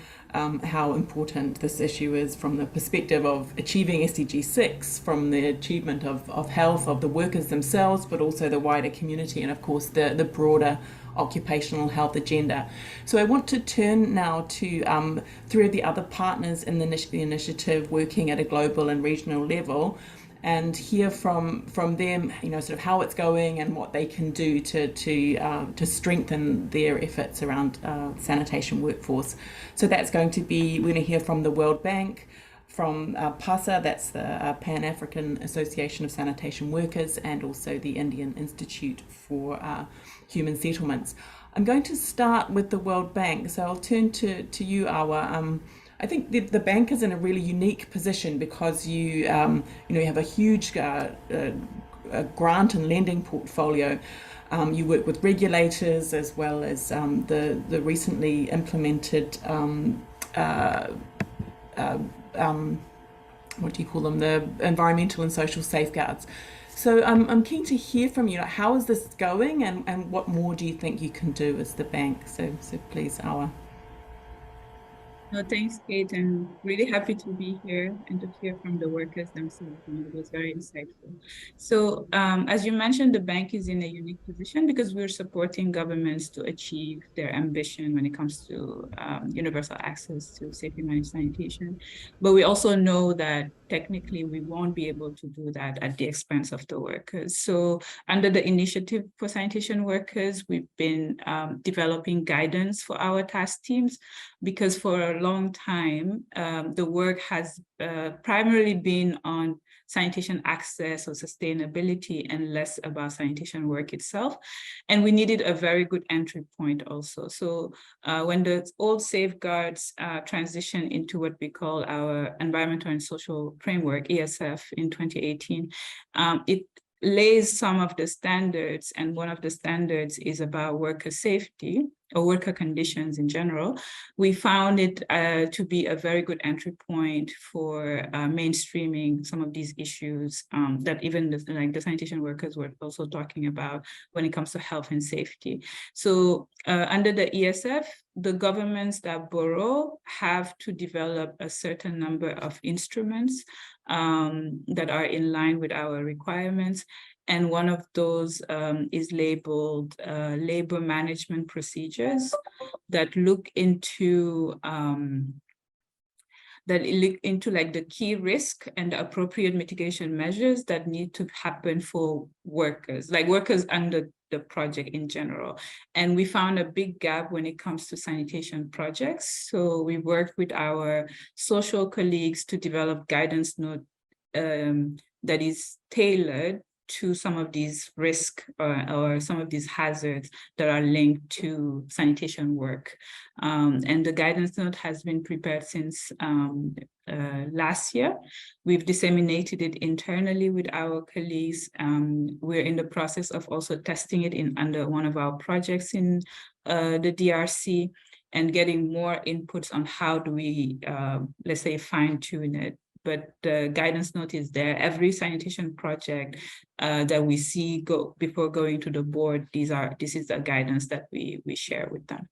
Speaker 9: how important this issue is from the perspective of achieving SDG 6, from the achievement of health of the workers themselves, but also the wider community, and of course the broader occupational health agenda. So I want to turn now to three of the other partners in the initiative working at a global and regional level, and hear from them, sort of how it's going and what they can do to strengthen their efforts around sanitation workforce. So that's going to be, we're going to hear from the World Bank, from PASA, that's the Pan-African Association of Sanitation Workers, and also the Indian Institute for Human Settlements. I'm going to start with the World Bank, so I'll turn to you, Awa. I think the bank is in a really unique position because you have a huge grant and lending portfolio. You work with regulators as well as the recently implemented what do you call them? The environmental and social safeguards. So I'm keen to hear from you. How is this going, and what more do you think you can do as the bank? So please, Awa.
Speaker 10: No, thanks, Kate, and really happy to be here and to hear from the workers themselves. It was very insightful. So as you mentioned, the bank is in a unique position because we're supporting governments to achieve their ambition when it comes to universal access to safely managed sanitation. But we also know that technically we won't be able to do that at the expense of the workers. So under the Initiative for Sanitation Workers, we've been developing guidance for our task teams, because for a long time, the work has primarily been on sanitation access or sustainability and less about sanitation work itself. And we needed a very good entry point also. So when the old safeguards transition into what we call our environmental and social framework, ESF, in 2018, it lays some of the standards, and one of the standards is about worker safety. or worker conditions in general, we found it to be a very good entry point for mainstreaming some of these issues that even the sanitation workers were also talking about when it comes to health and safety. So under the ESF, the governments that borrow have to develop a certain number of instruments that are in line with our requirements. And one of those is labeled labor management procedures that look into like the key risk and the appropriate mitigation measures that need to happen for workers, like workers under the project in general. And we found a big gap when it comes to sanitation projects. So we worked with our social colleagues to develop guidance note that is tailored to some of these risks or some of these hazards that are linked to sanitation work. And the guidance note has been prepared since last year. We've disseminated it internally with our colleagues. We're in the process of also testing it under one of our projects in the DRC and getting more inputs on how do we, let's say, fine tune it. But the guidance note is there. Every sanitation project that we see before going to the board, this is the guidance that we share with them.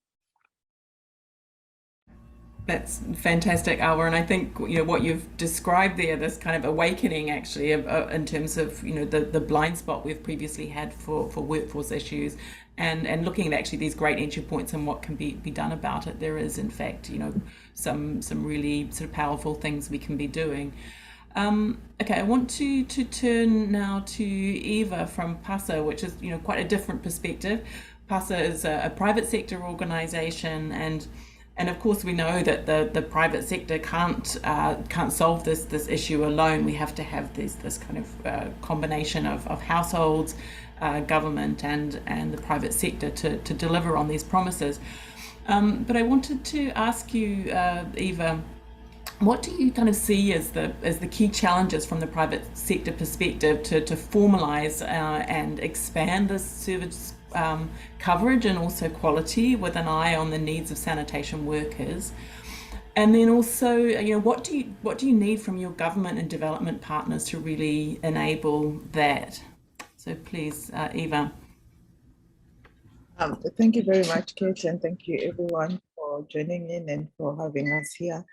Speaker 9: That's fantastic, Alwa, and I think what you've described there, this kind of awakening actually in terms of the blind spot we've previously had for workforce issues, and looking at actually these great entry points and what can be done about it. There is in fact some really sort of powerful things we can be doing. Okay, I want to turn now to Eva from PASA, which is quite a different perspective. PASA is a private sector organization, and of course we know that the private sector can't solve this issue alone. We have to have this kind of combination of households, government and the private sector to deliver on these promises. But I wanted to ask you, Eva, what do you kind of see as the key challenges from the private sector perspective to formalise and expand this service coverage and also quality with an eye on the needs of sanitation workers? And then also, what do you need from your government and development partners to really enable that? So please, Eva.
Speaker 11: Thank you very much, Kate, and thank you everyone for joining in and for having us here.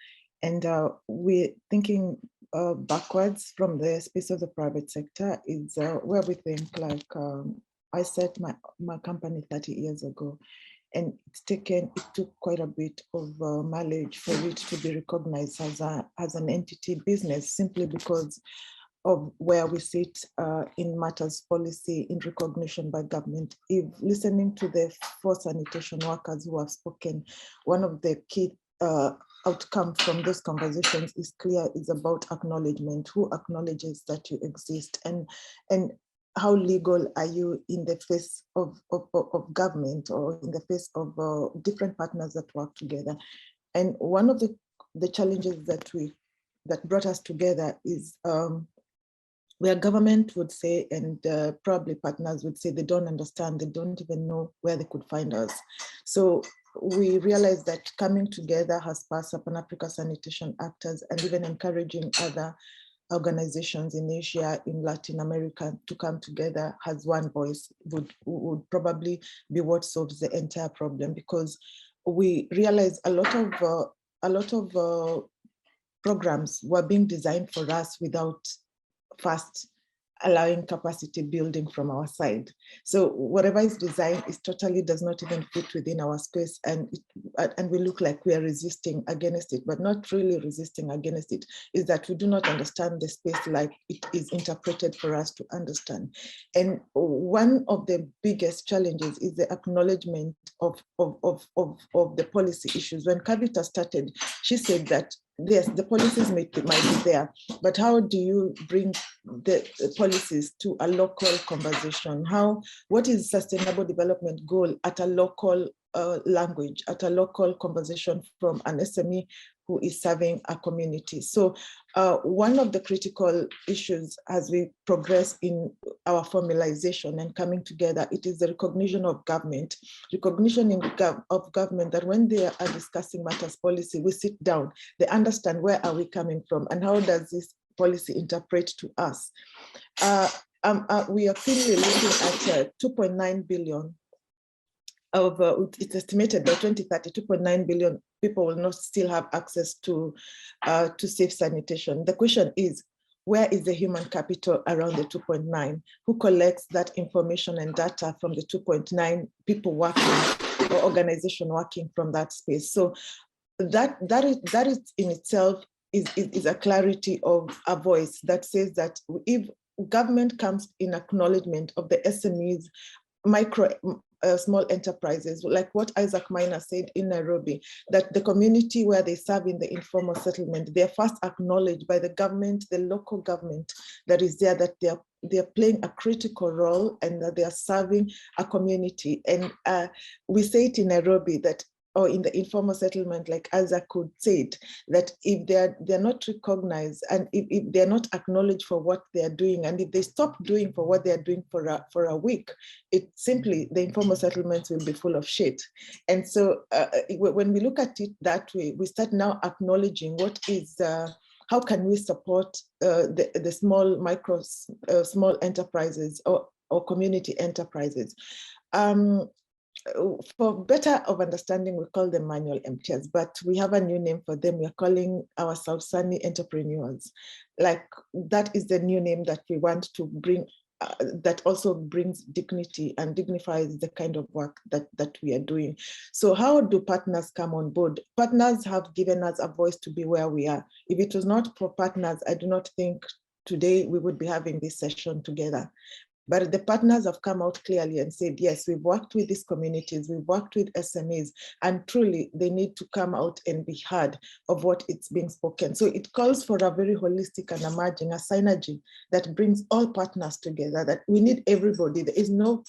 Speaker 11: And we're thinking backwards from the space of the private sector is where we think like I set my company 30 years ago, and it took quite a bit of mileage for it to be recognized as an entity business, simply because of where we sit in matters policy in recognition by government. If listening to the 4 sanitation workers who have spoken, one of the key outcome from those conversations is about acknowledgement. Who acknowledges that you exist, and how legal are you in the face of government or in the face of different partners that work together? And one of the challenges that brought us together is where government would say, and probably partners would say, they don't understand, they don't even know where they could find us. So we realized that coming together as PASA, Pan-Africa Sanitation Actors, and even encouraging other organizations in Asia, in Latin America to come together as one voice would probably be what solves the entire problem, because we realized a lot of programs were being designed for us without first allowing capacity building from our side. So whatever is designed totally does not even fit within our space, and we look like we are resisting against it, but not really resisting against it. Is that we do not understand the space like it is interpreted for us to understand. And one of the biggest challenges is the acknowledgement of the policy issues. When Kavita started, she said that yes, the policies might be there, but how do you bring the policies to a local conversation? What is sustainable development goal at a local language, at a local conversation from an SME who is serving a community. So one of the critical issues as we progress in our formalization and coming together, it is the recognition of government of government, that when they are discussing matters policy, we sit down, they understand where are we coming from and how does this policy interpret to us. We are currently looking at 2.9 billion of, it's estimated by 2030, 2.9 billion people will not still have access to safe sanitation. The question is, where is the human capital around the 2.9? Who collects that information and data from the 2.9 people working or organization working from that space? So that is in itself is a clarity of a voice that says that if government comes in acknowledgement of the SMEs, small enterprises, like what Isaac Miner said in Nairobi, that the community where they serve in the informal settlement, they're first acknowledged by the government, the local government that is there, that they're playing a critical role and that they are serving a community. And we say it in Nairobi that, or in the informal settlement, like Isaac could say it, that if they're not recognized and if they're not acknowledged for what they're doing, and if they stop doing for what they're doing for a week, it simply, the informal settlements will be full of shit. And so when we look at it that way, we start now acknowledging what is, how can we support the small enterprises or community enterprises. For better of understanding, we call them manual emptiers, but we have a new name for them. We're calling ourselves Sunny entrepreneurs. Like, that is the new name that we want to bring, that also brings dignity and dignifies the kind of work that we are doing. So how do partners come on board? Partners have given us a voice to be where we are. If it was not for partners, I do not think today we would be having this session together. But the partners have come out clearly and said, yes, we've worked with these communities, we've worked with SMEs, and truly they need to come out and be heard of what it's being spoken. So it calls for a very holistic and emerging, a synergy that brings all partners together, that we need everybody. There is no,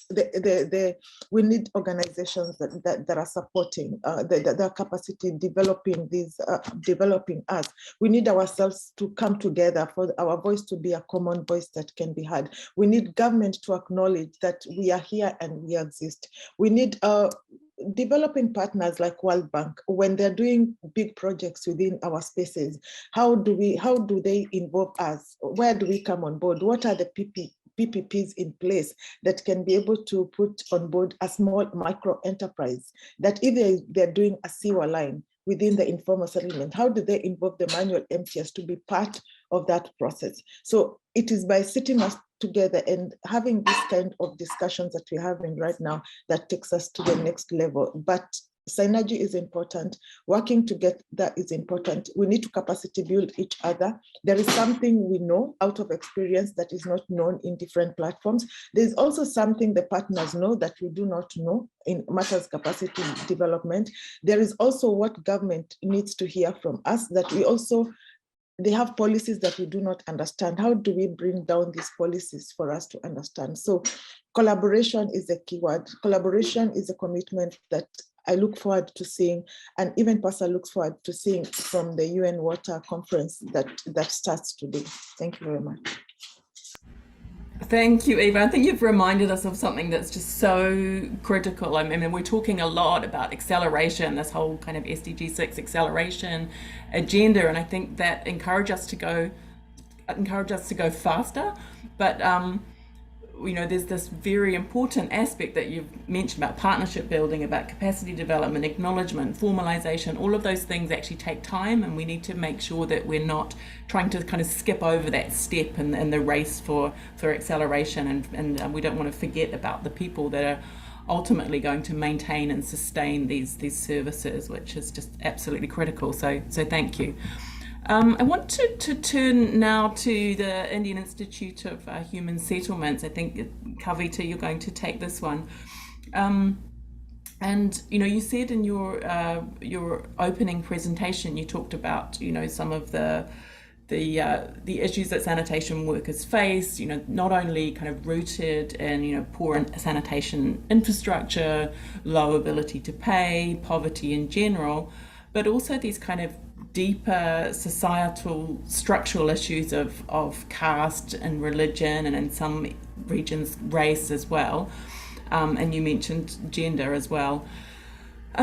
Speaker 11: we need organizations that are supporting their capacity, developing these, developing us. We need ourselves to come together for our voice to be a common voice that can be heard. We need government to acknowledge that we are here and we exist. We need developing partners like World Bank, when they're doing big projects within our spaces. How do they involve us? Where do we come on board? What are the PPPs in place that can be able to put on board a small micro enterprise, that if they're doing a sewer line within the informal settlement, how do they involve the manual emptiers to be part of that process? So it is by sitting us together and having this kind of discussions that we're having right now that takes us to the next level. But synergy is important. Working together is important. We need to capacity build each other. There is something we know out of experience that is not known in different platforms. There's also something the partners know that we do not know in matters capacity development. There is also what government needs to hear from us, that we also, they have policies that we do not understand. How do we bring down these policies for us to understand? So collaboration is the key word. Collaboration is a commitment that I look forward to seeing, and even PASA looks forward to seeing from the UN Water Conference that starts today. Thank you very much.
Speaker 9: Thank you, Eva. I think you've reminded us of something that's just so critical. I mean, we're talking a lot about acceleration, this whole kind of SDG 6 acceleration agenda, and I think that encourage us to go faster. But you know, there's this very important aspect that you've mentioned about partnership building, about capacity development, acknowledgement, formalization. All of those things actually take time, and we need to make sure that we're not trying to kind of skip over that step in the race for acceleration, and we don't want to forget about the people that are ultimately going to maintain and sustain these services, which is just absolutely critical. So thank you. I want to turn now to the Indian Institute of Human Settlements. I think, Kavita, you're going to take this one. And, you know, you said in your opening presentation, you talked about, you know, some of the issues that sanitation workers face, you know, not only kind of rooted in, you know, poor sanitation infrastructure, low ability to pay, poverty in general, but also these kind of deeper societal structural issues of caste and religion, and in some regions race as well. And you mentioned gender as well.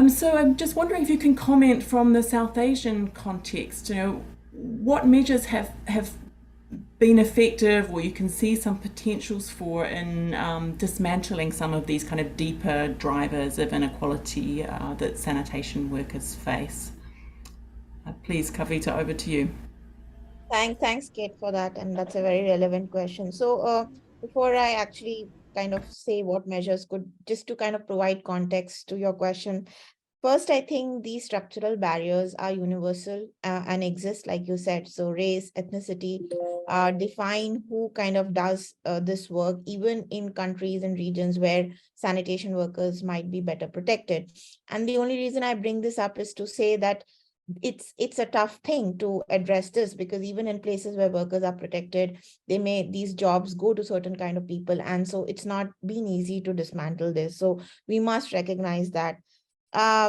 Speaker 9: So I'm just wondering if you can comment from the South Asian context, what measures have been effective, or you can see some potentials for in dismantling some of these kind of deeper drivers of inequality that sanitation workers face. Please, Kavita, over to you.
Speaker 2: Thanks, Kate, for that. And that's a very relevant question. So before I actually kind of say what measures could, just to kind of provide context to your question, first, I think these structural barriers are universal and exist, like you said. So race, ethnicity define who kind of does this work, even in countries and regions where sanitation workers might be better protected. And the only reason I bring this up is to say that it's a tough thing to address this, because even in places where workers are protected, these jobs go to certain kind of people. And so it's not been easy to dismantle this. So we must recognize that.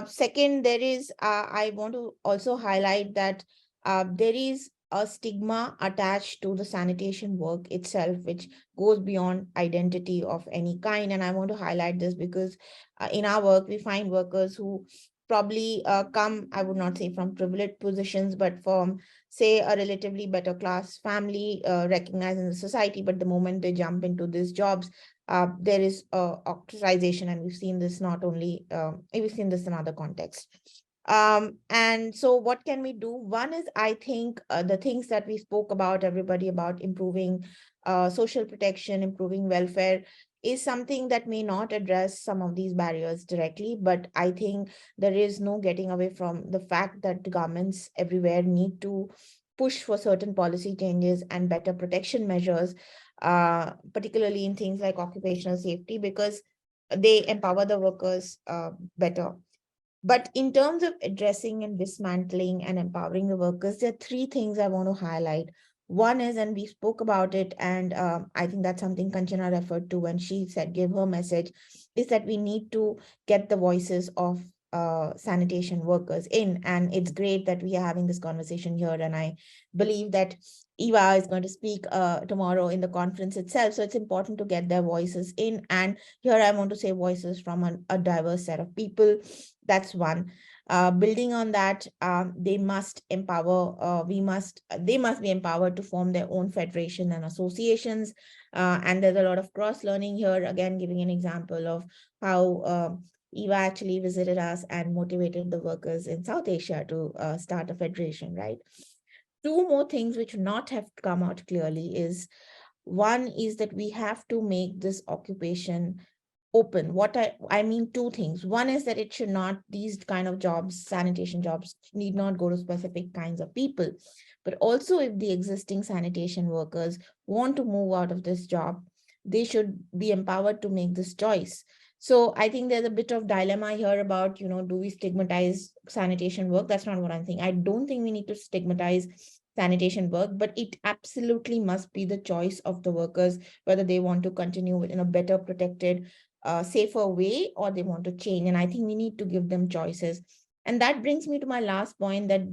Speaker 2: Second, there is, I want to also highlight that there is a stigma attached to the sanitation work itself, which goes beyond identity of any kind. And I want to highlight this because in our work, we find workers who probably come, I would not say from privileged positions, but from, say, a relatively better class family, recognized in the society. But the moment they jump into these jobs, there is ostracization, and we've seen this not only, we've seen this in other contexts. And so what can we do? One is, I think, the things that we spoke about, everybody, about improving social protection, improving welfare, is something that may not address some of these barriers directly, but I think there is no getting away from the fact that the governments everywhere need to push for certain policy changes and better protection measures, particularly in things like occupational safety, because they empower the workers better. But in terms of addressing and dismantling and empowering the workers, there are three things I want to highlight. One is, and we spoke about it, and I think that's something Kanchana referred to when she said, give her message, is that we need to get the voices of sanitation workers in. And it's great that we are having this conversation here. And I believe that Eva is going to speak tomorrow in the conference itself. So it's important to get their voices in. And here I want to say voices from a diverse set of people. That's one. Building on that, they must empower, they must be empowered to form their own federation and associations. And there's a lot of cross-learning here, again, giving an example of how Eva actually visited us and motivated the workers in South Asia to start a federation, right? Two more things which not have come out clearly is, one is that we have to make this occupation open. What I mean, two things. One is that it should not, these kind of jobs, sanitation jobs, need not go to specific kinds of people. But also, if the existing sanitation workers want to move out of this job, they should be empowered to make this choice. So I think there's a bit of dilemma here about, do we stigmatize sanitation work? That's not what I'm saying. I don't think we need to stigmatize sanitation work, but it absolutely must be the choice of the workers, whether they want to continue in a better protected, safer way, or they want to change. And I think we need to give them choices. And that brings me to my last point, that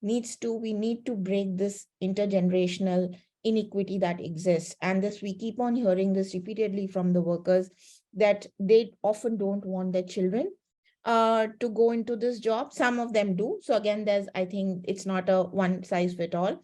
Speaker 2: we need to break this intergenerational inequity that exists. And this, we keep on hearing this repeatedly from the workers, that they often don't want their children to go into this job. Some of them do. So again, I think it's not a one size fit all,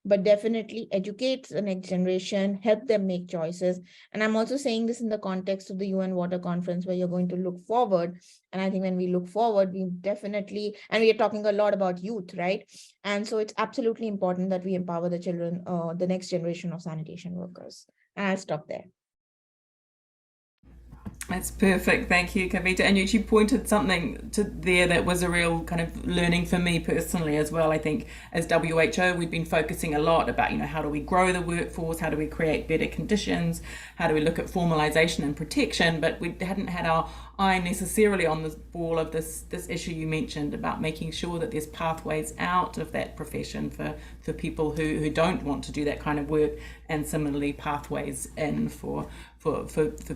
Speaker 2: but definitely educate the next generation, help them make choices. And I'm also saying this in the context of the UN Water Conference, where you're going to look forward. And I think when we look forward, we definitely, and we are talking a lot about youth, right? And so it's absolutely important that we empower the children, the next generation of sanitation workers. And I'll stop there.
Speaker 9: That's perfect. Thank you, Kavita. And you pointed something to there that was a real kind of learning for me personally as well. I think as WHO, we've been focusing a lot about, how do we grow the workforce? How do we create better conditions? How do we look at formalization and protection? But we hadn't had our eye necessarily on the ball of this issue you mentioned about making sure that there's pathways out of that profession for people who don't want to do that kind of work, and similarly pathways in for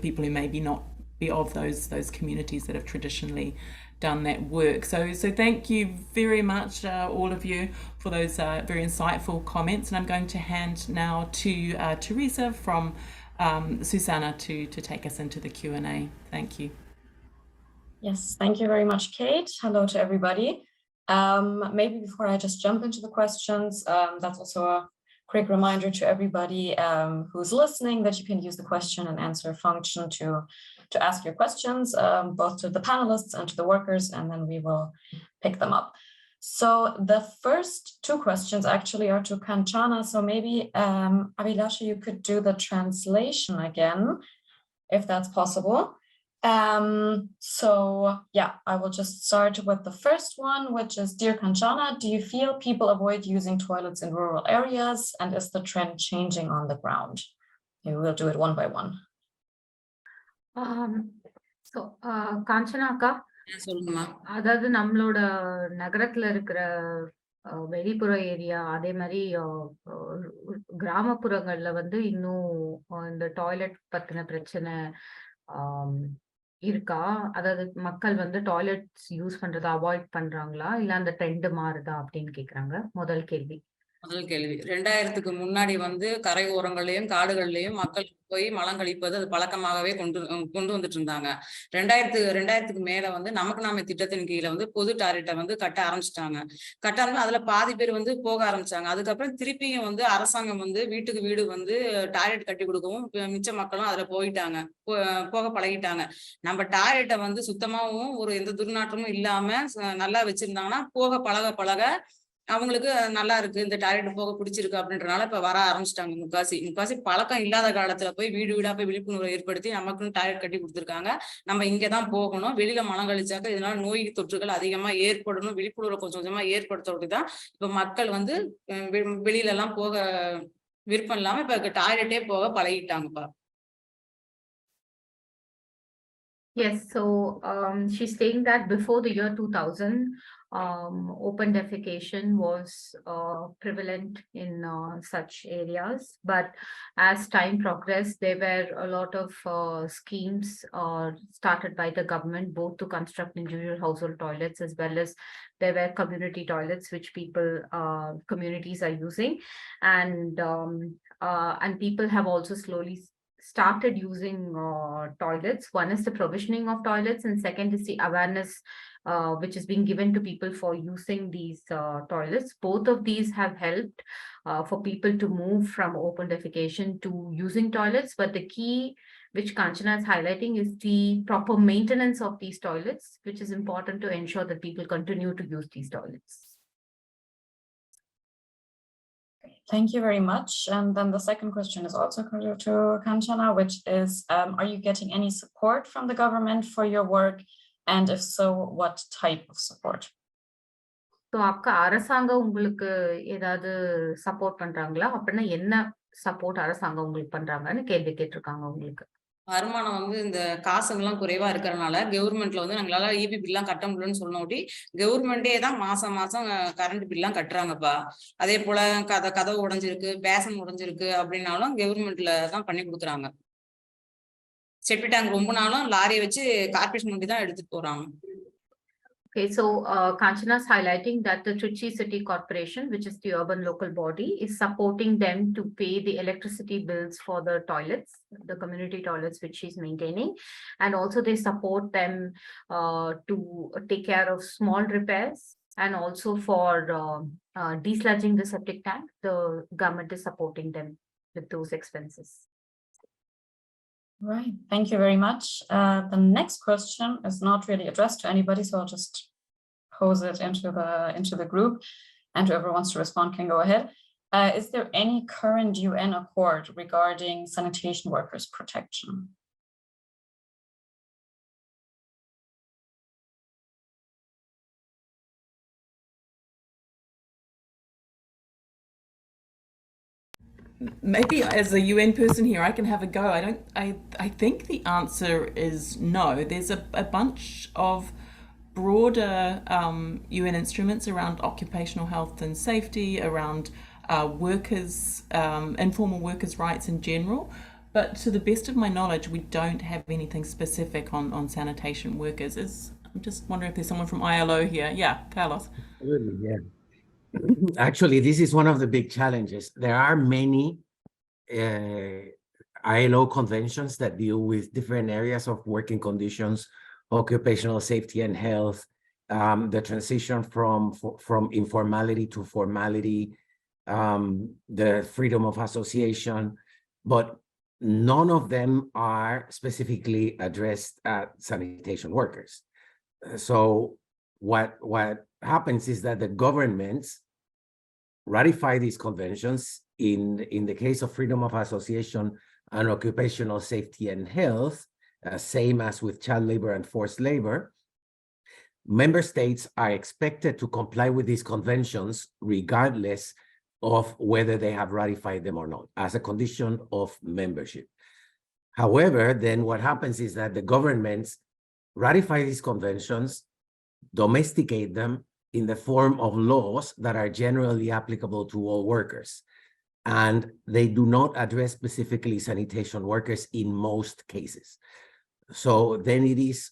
Speaker 9: people who maybe not be of those communities that have traditionally done that work. So thank you very much, all of you, for those very insightful comments. And I'm going to hand now to Teresa from Susanna to take us into the Q&A. Thank you.
Speaker 12: Yes, thank you very much, Kate. Hello to everybody. Maybe before I just jump into the questions, that's also a quick reminder to everybody who's listening that you can use the question and answer function to ask your questions, both to the panelists and to the workers, and then we will pick them up. So the first two questions actually are to Kanchana. So maybe Abhilasha, you could do the translation again, if that's possible. So yeah, I will just start with the first one, which is, Dear Kanchana, do you feel people avoid using toilets in rural areas, and is the trend changing on the ground? Maybe we'll do it one by one.
Speaker 1: Kanchana அக்கா,
Speaker 7: சொல்லுங்கம்மா.
Speaker 1: அதாவது நம்மளோட நகரத்துல இருக்கிற வெளிப்புற area, அதே மாதிரி கிராமப்புறங்கள்ல வந்து இன்னும் இந்த டாய்லெட் பத்தின பிரச்சனை இருக்கா? அதாவது மக்கள் வந்து டாய்லெட்ஸ் யூஸ் பண்றதை அவாய்ட் பண்றாங்களா, இல்ல அந்த ட்ரெண்ட் மாறுதா அப்படின்னு கேக்குறாங்க. முதல் கேள்வி.
Speaker 7: 2000க்கு முன்னாடி வந்து கரை ஓரங்கள்லயும் காடுகள்லயும் மக்கள் போய் மலம் கழிப்பது அது பழக்கமாகவே கொண்டு வந்துட்டு இருந்தாங்க. 2000க்கு மேல வந்து நமக்கு நாம திட்டத்தின் கீழே வந்து பொது டாய்லெட்டை வந்து கட்ட ஆரம்பிச்சிட்டாங்க. அதுல பாதி பேர் வந்து போக ஆரம்பிச்சாங்க. அதுக்கப்புறம் திருப்பியும் வந்து அரசாங்கம் வந்து வீட்டுக்கு வீடு வந்து டாய்லெட் கட்டி கொடுக்கவும் மிச்ச மக்களும் அதுல போக பழகிட்டாங்க. நம்ம டாய்லெட்டை வந்து சுத்தமாவும் ஒரு எந்த துர்நாற்றமும் இல்லாம நல்லா வச்சிருந்தாங்கன்னா போக பழக அவங்களுக்கு நல்லா இருக்கு, இந்த டாய்லெட் போக பிடிச்சிருக்கு அப்படின்றனால இப்ப வர ஆரம்பிச்சிட்டாங்க. முக்காசி பழக்கம் இல்லாத காலத்துல போய் வீடு வீடா போய் விழிப்புணர்வை ஏற்படுத்தி நமக்குன்னு டாய்லெட் கட்டி கொடுத்துருக்காங்க. நம்ம இங்கதான் போகணும், வெளியில மலம் கழிச்சாக்க இதனால நோய் தொற்றுகள் அதிகமா ஏற்படணும், விழிப்புணர்வை கொஞ்சம் கொஞ்சமா ஏற்படுத்துறதுதான் இப்ப மக்கள் வந்து வெளியில எல்லாம் போக விருப்பம் இல்லாம இப்ப டாய்லெட்டே போக பழகிட்டாங்கப்பா.
Speaker 1: Yes, so she's saying that before the year 2000, open defecation was prevalent in such areas, but as time progressed, there were a lot of schemes started by the government, both to construct individual household toilets as well as there were community toilets which communities are using, and people have also slowly started using toilets. One is the provisioning of toilets, and second is the awareness which is being given to people for using these toilets. Both of these have helped for people to move from open defecation to using toilets, but the key which Kanchana is highlighting is the proper maintenance of these toilets, which is important to ensure that people continue to use these toilets.
Speaker 12: Thank you very much. And then the second question is also to Kanchana, which is, are you getting any support from the government for your work? And if so, what type of support?
Speaker 1: So, அக்கா, அரசாங்கம் உங்களுக்கு ஏதாவது support பண்றாங்களா? அப்படின்னா என்ன support அரசாங்கம் உங்களுக்கு பண்றாங்கன்னு கேள்வி கேட்டிருக்காங்க உங்களுக்கு.
Speaker 7: வருமானம் வந்து இந்த காசுங்கெல்லாம் குறைவா இருக்கிறதுனால கவர்மெண்ட்ல வந்து நாங்களால இபி பில்லாம் கட்ட முடியலன்னு சொன்னோடி கவர்மெண்டே தான் மாசம் கரண்ட் பில்லாம் கட்டுறாங்கப்பா. அதே போல கதவு உடைஞ்சிருக்கு, பேசன் உடைஞ்சிருக்கு அப்படின்னாலும் கவர்மெண்ட்ல தான் பண்ணி கொடுக்குறாங்க. செப்டி டேங்க் ரொம்ப நாளும் லாரியை வச்சு கார்பரேஷன் வண்டி தான் எடுத்துட்டு போறாங்க.
Speaker 1: Okay, so Kanchana is highlighting that the Trichy City Corporation, which is the urban local body, is supporting them to pay the electricity bills for the toilets, the community toilets which she's maintaining. And also they support them to take care of small repairs, and also for desludging the septic tank. The government is supporting them with those expenses.
Speaker 12: Right, thank you very much. The next question is not really addressed to anybody, so I'll just pose it into the group, and whoever wants to respond can go ahead. Is there any current UN accord regarding sanitation workers' protection?
Speaker 9: Maybe as a UN person here, I can have a go. I think the answer is no. There's a bunch of broader UN instruments around occupational health and safety, around workers, informal workers' rights in general. But to the best of my knowledge, we don't have anything specific on sanitation workers. I'm just wondering if there's someone from ILO here. Yeah, Carlos.
Speaker 13: Absolutely, yeah. Actually, this is one of the big challenges. There are many ILO conventions that deal with different areas of working conditions, occupational safety and health, the transition from informality to formality, the freedom of association, but none of them are specifically addressed at sanitation workers. So what happens is that the governments ratify these conventions. In the case of freedom of association and occupational safety and health, same as with child labor and forced labor, member states are expected to comply with these conventions regardless of whether they have ratified them or not, as a condition of membership. However, then what happens is that the governments ratify these conventions, domesticate them in the form of laws that are generally applicable to all workers. And they do not address specifically sanitation workers in most cases. So then it is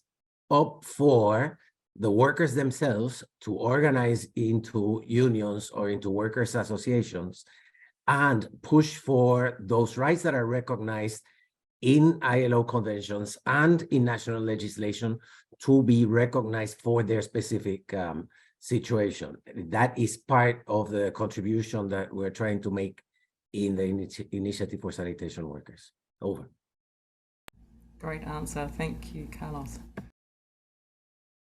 Speaker 13: up for the workers themselves to organize into unions or into workers' associations and push for those rights that are recognized in ILO conventions and in national legislation to be recognized for their specific situation. That is part of the contribution that we're trying to make in the Initiative for Sanitation Workers. Over.
Speaker 9: Great answer. Thank you, Carlos.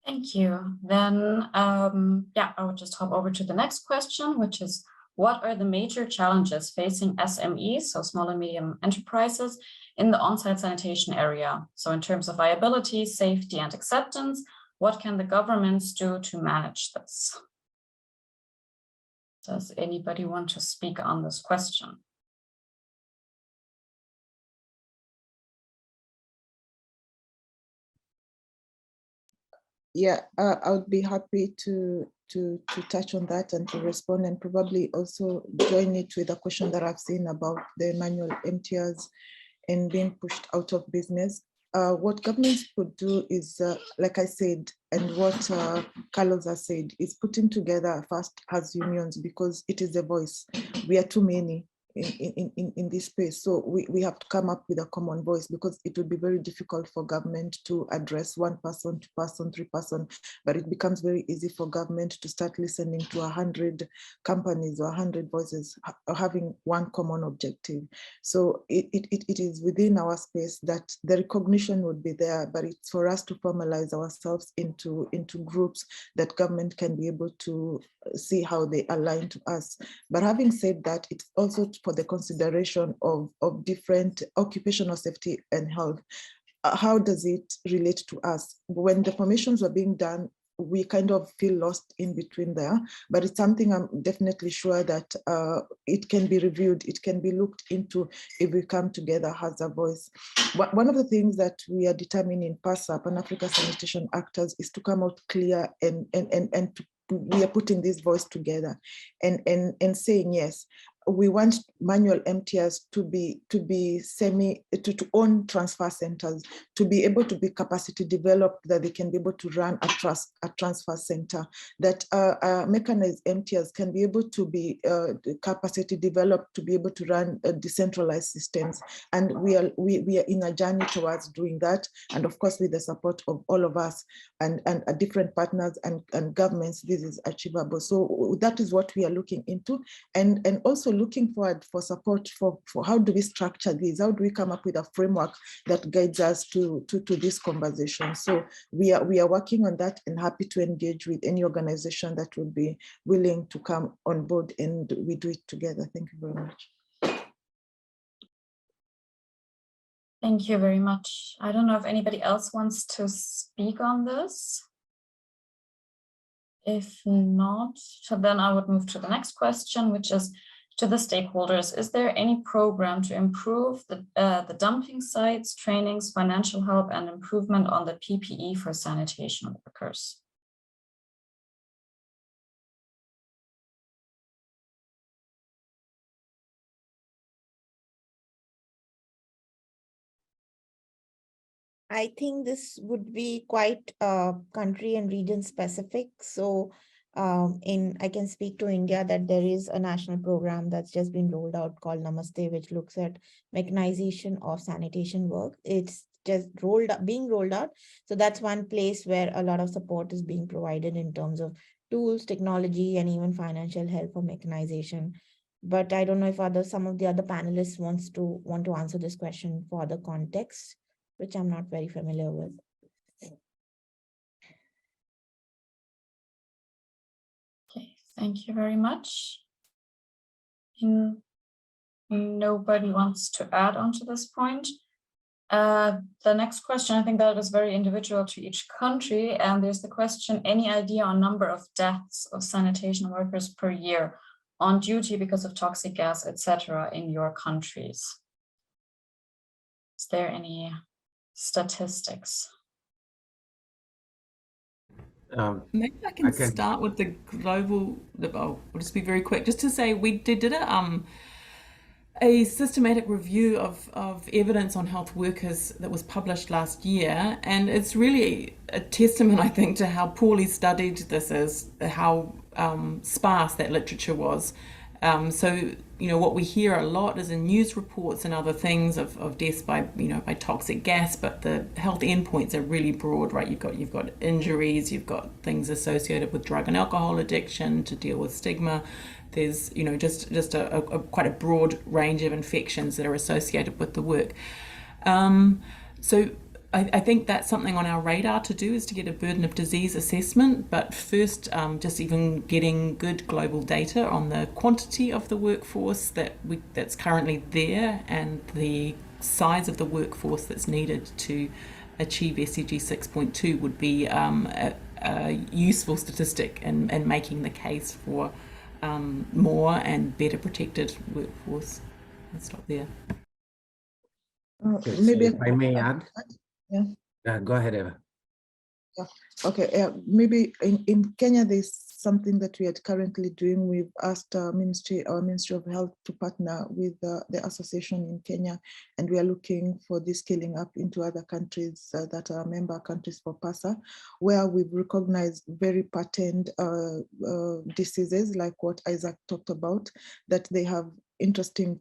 Speaker 12: Thank you. Then, yeah, I would just hop over to the next question, which is, what are the major challenges facing SMEs, so small and medium enterprises, in the on-site sanitation area? So in terms of viability, safety, and acceptance, what can the governments do to manage this? Does anybody want to speak on this question?
Speaker 11: Yeah, I would be happy to touch on that and to respond, and probably also join it with a question that I've seen about the manual MTRs and being pushed out of business. What governments could do is, like I said, and what Carlos has said, is putting together first as unions, because it is a voice. We are too many in this space. So we have to come up with a common voice, because it would be very difficult for government to address one person, two person, three person, but it becomes very easy for government to start listening to 100 companies or 100 voices having one common objective. So it is within our space that the recognition would be there, but it's for us to formalize ourselves into groups that government can be able to see how they align to us. But having said that, it's also for the consideration of different occupational safety and health. How does it relate to us? When the formations were being done, we kind of feel lost in between there, but it's something I'm definitely sure that it can be reviewed, it can be looked into if we come together as a voice. One of the things that we are determining in PASA, Pan-Africa Sanitation Actors, is to come out clear and we are putting this voice together and saying, yes, we want manual MTRs to own transfer centers, to be able to be capacity developed, that they can be able to run a transfer center, that mechanized MTRs can be able to be capacity developed to be able to run decentralized systems. And we are in a journey towards doing that. And of course, with the support of all of us and different partners and governments, this is achievable. So that is what we are looking into, and also looking forward for support for how do we structure this? How do we come up with a framework that guides us to this conversation? So we are working on that, and happy to engage with any organization that would be willing to come on board, and we do it together. Thank you very much.
Speaker 12: Thank you very much. I don't know if anybody else wants to speak on this. If not, then I would move to the next question, which is to the stakeholders. Is there any program to improve the dumping sites, trainings, financial help, and improvement on the PPE for sanitation workers?
Speaker 2: I think this would be quite country and region specific. So I can speak to India that there is a national program that's just been rolled out called Namaste, which looks at mechanization of sanitation work. It's just being rolled out. So that's one place where a lot of support is being provided in terms of tools, technology, and even financial help for mechanization. But I don't know if some of the other panelists want to answer this question for other contexts, which I'm not very familiar with.
Speaker 12: Okay, thank you very much. Nobody wants to add on to this point. The next question, I think that is very individual to each country. And there's the question, any idea on number of deaths of sanitation workers per year on duty because of toxic gas, etc. in your countries? Is there any statistics?
Speaker 9: Maybe I can start with the global, I'll just be very quick, just to say we did a systematic review of evidence on health workers that was published last year. And it's really a testament, I think, to how poorly studied this is, how sparse that literature was. So, what we hear a lot is in news reports and other things of deaths by toxic gas, but the health endpoints are really broad, right? You've got injuries, you've got things associated with drug and alcohol addiction to deal with stigma. There's, just a quite a broad range of infections that are associated with the work. So I think that's something on our radar to do, is to get a burden of disease assessment. But first, just even getting good global data on the quantity of the workforce that's currently there and the size of the workforce that's needed to achieve SDG 6.2 would be a useful statistic in making the case for more and better protected workforce. I'll stop there.
Speaker 11: Maybe
Speaker 13: if I may add.
Speaker 11: Yeah.
Speaker 13: Go ahead, Eva.
Speaker 11: Yeah. Okay. Maybe in Kenya, there's something that we are currently doing. We've asked our Ministry of Health to partner with the association in Kenya, and we are looking for this scaling up into other countries that are member countries for PASA, where we've recognized very patent diseases like what Isaac talked about, that they have interesting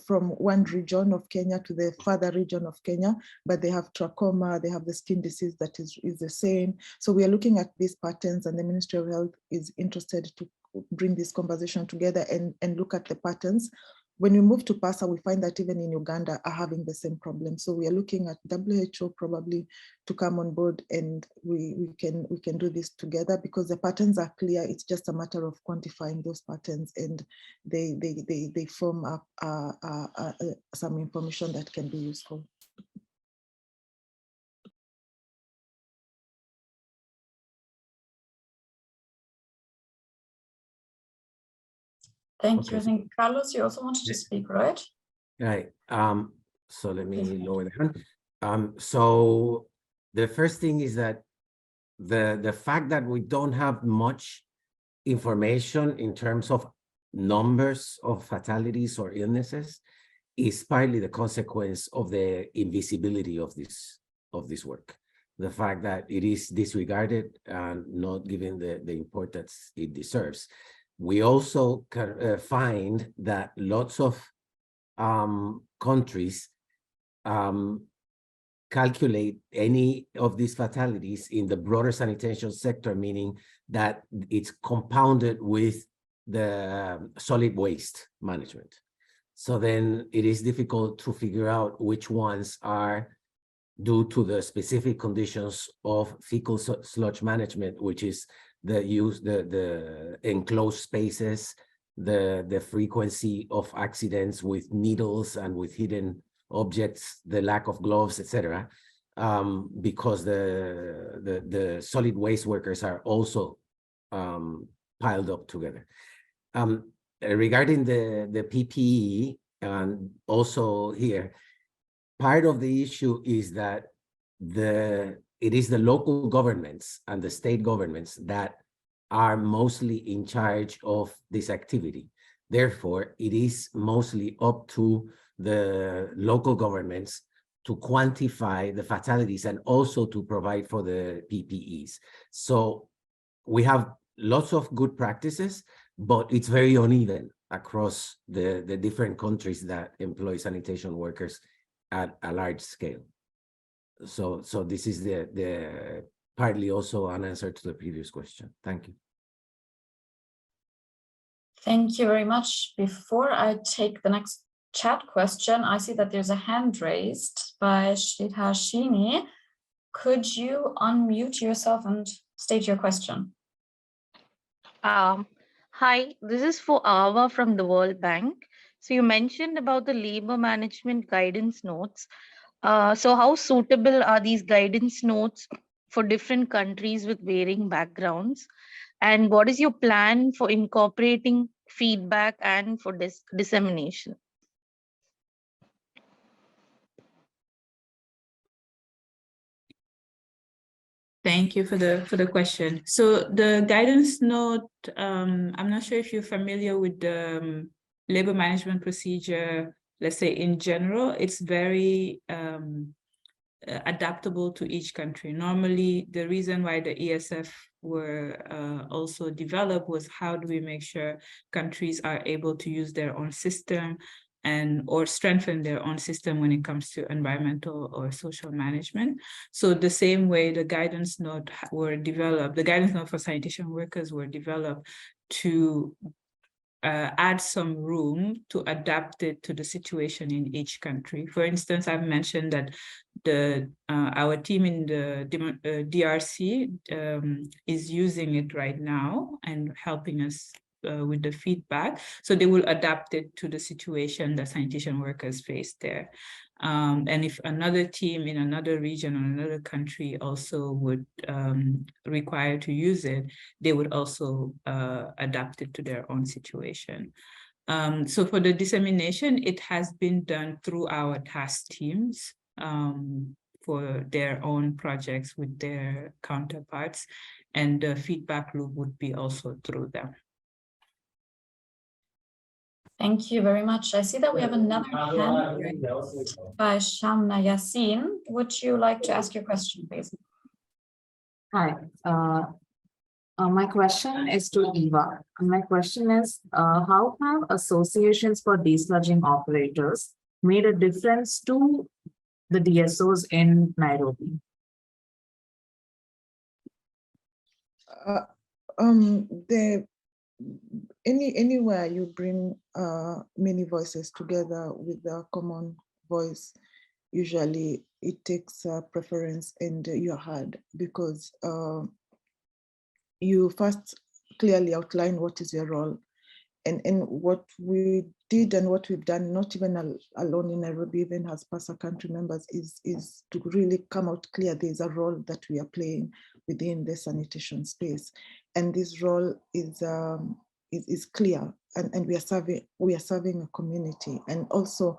Speaker 11: from one region of Kenya to the further region of Kenya, but they have trachoma, they have the skin disease that is the same. So we are looking at these patterns, and the Ministry of Health is interested to bring this conversation together and look at the patterns. When we move to PASA, we find that even in Uganda are having the same problem. So we are looking at WHO probably to come on board, and we can do this together because the patterns are clear. It's just a matter of quantifying those patterns, and they form up some information that can be useful.
Speaker 12: Thank you. I think, Carlos, you also wanted to speak, right?
Speaker 13: Right. So let me lower the hand. So the first thing is that the fact that we don't have much information in terms of numbers of fatalities or illnesses is partly the consequence of the invisibility of this work. The fact that it is disregarded and not given the importance it deserves. We also find that lots of countries calculate any of these fatalities in the broader sanitation sector, meaning that it's compounded with the solid waste management. So then it is difficult to figure out which ones are due to the specific conditions of fecal sludge management, which is the enclosed spaces, the frequency of accidents with needles and with hidden objects, the lack of gloves, etc. Because the solid waste workers are also piled up together. Regarding the PPE, and also here, part of the issue is that it is the local governments and the state governments that are mostly in charge of this activity. Therefore, it is mostly up to the local governments to quantify the fatalities and also to provide for the PPEs. So we have lots of good practices, but it's very uneven across the different countries that employ sanitation workers at a large scale. So this is the partly also an answer to the previous question. Thank you.
Speaker 12: Thank you very much. Before I take the next chat question, I see that there's a hand raised by Shithashini. Could you unmute yourself and state your question?
Speaker 14: Hi, this is for Ava from the World Bank. So you mentioned about the labor management guidance notes. So how suitable are these guidance notes for different countries with varying backgrounds? And what is your plan for incorporating feedback and for dissemination?
Speaker 10: Thank you for the question. So the guidance note, I'm not sure if you're familiar with the labor management procedure, let's say in general. It's very adaptable to each country. Normally, the reason why the ESF were also developed was how do we make sure countries are able to use their own system or strengthen their own system when it comes to environmental or social management. So the same way the guidance note were developed, the guidance note for sanitation workers were developed to add some room to adapt it to the situation in each country. For instance, I've mentioned that our team in the DRC is using it right now and helping us with the feedback. So they will adapt it to the situation that sanitation workers face there. And if another team in another region or another country also would require to use it, they would also adapt it to their own situation. So for the dissemination, it has been done through our task teams for their own projects with their counterparts, and the feedback loop would be also through them.
Speaker 12: Thank you very much. I see that we have another hand raised by Shamna Yassin. Would you like to ask your question, please?
Speaker 15: Hi. My question is to Eva. My question is, how have associations for desludging operators made a difference to the DSOs in Nairobi?
Speaker 11: Anywhere you bring many voices together with a common voice, usually it takes preference and you're heard, because you first clearly outline what is your role. And what we did and what we've done, not even alone in Nairobi, even as PASA country members, is to really come out clear there's a role that we are playing within the sanitation space. And this role is clear, and we are serving a community. And also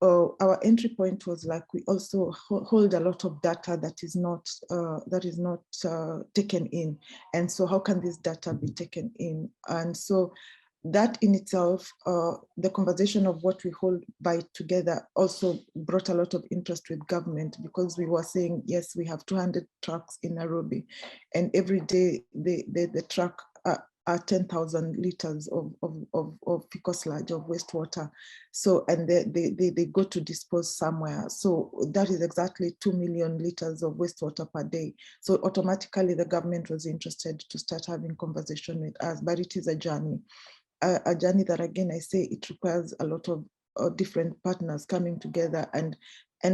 Speaker 11: our entry point was like, we also hold a lot of data that is not taken in. And so how can this data be taken in? And so that in itself, the conversation of what we hold by together also brought a lot of interest with government, because we were saying, yes, we have 200 trucks in Nairobi, and every day the truck are 10,000 liters of fecal sludge, of wastewater. So, and they go to dispose somewhere. So that is exactly 2 million liters of wastewater per day. So automatically the government was interested to start having conversation with us, but it is a journey that, again, I say it requires a lot of different partners coming together and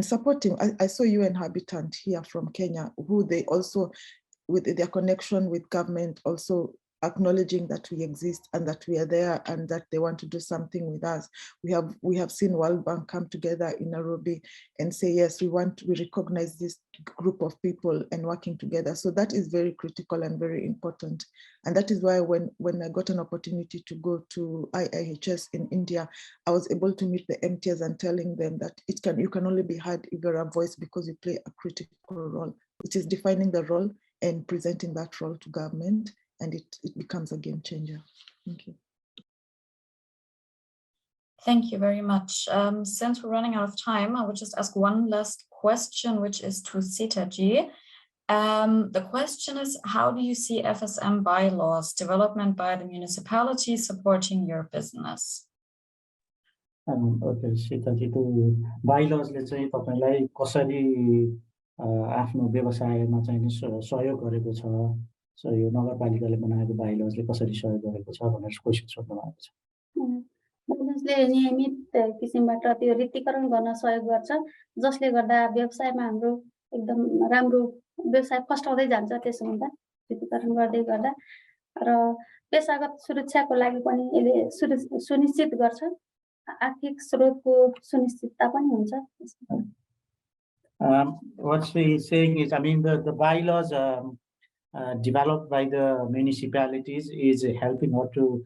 Speaker 11: supporting. I saw UN Habitat here from Kenya, who they also, with their connection with government, also acknowledging that we exist and that we are there and that they want to do something with us. We have seen World Bank come together in Nairobi and say, yes, we recognize this group of people and working together. So that is very critical and very important. And that is why when I got an opportunity to go to IIHS in India, I was able to meet the MTs and telling them that you can only be heard if you're a voice, because you play a critical role. It is defining the role and presenting that role to government, and it becomes a game changer. Thank you.
Speaker 12: Thank you very much. Since we're running out of time, I would just ask one last question, which is to SDG. The question is, how do you see FSM bylaws development by the municipality supporting your business?
Speaker 6: Okay, Sitaji, त्यो बाइलजले चाहिँ तपाईलाई कसरी आफ्नो व्यवसायमा चाहिँ सहयोग गरेको छ, सो यो नगरपालिकाले बनाएको बाइलजले कसरी सहयोग गरेको छ भनेर क्वेसन सोध्नु भएको छ।
Speaker 5: बाइलजले नियमित किसिमबाट त्यो रीतिकरण गर्न सहयोग गर्छ, जसले गर्दा व्यवसायमा हाम्रो एकदम राम्रो व्यवसाय फस्टाउँदै जान्छ। त्यसो हुँदा रीतिकरण गर्दै गर्दा र पेशागत सुरक्षाको लागि पनि यसले सुनिश्चित गर्छ, आर्थिक स्रोतको सुनिश्चितता पनि हुन्छ।
Speaker 6: What she is saying is, I mean, the bylaws developed by the municipalities is helping her to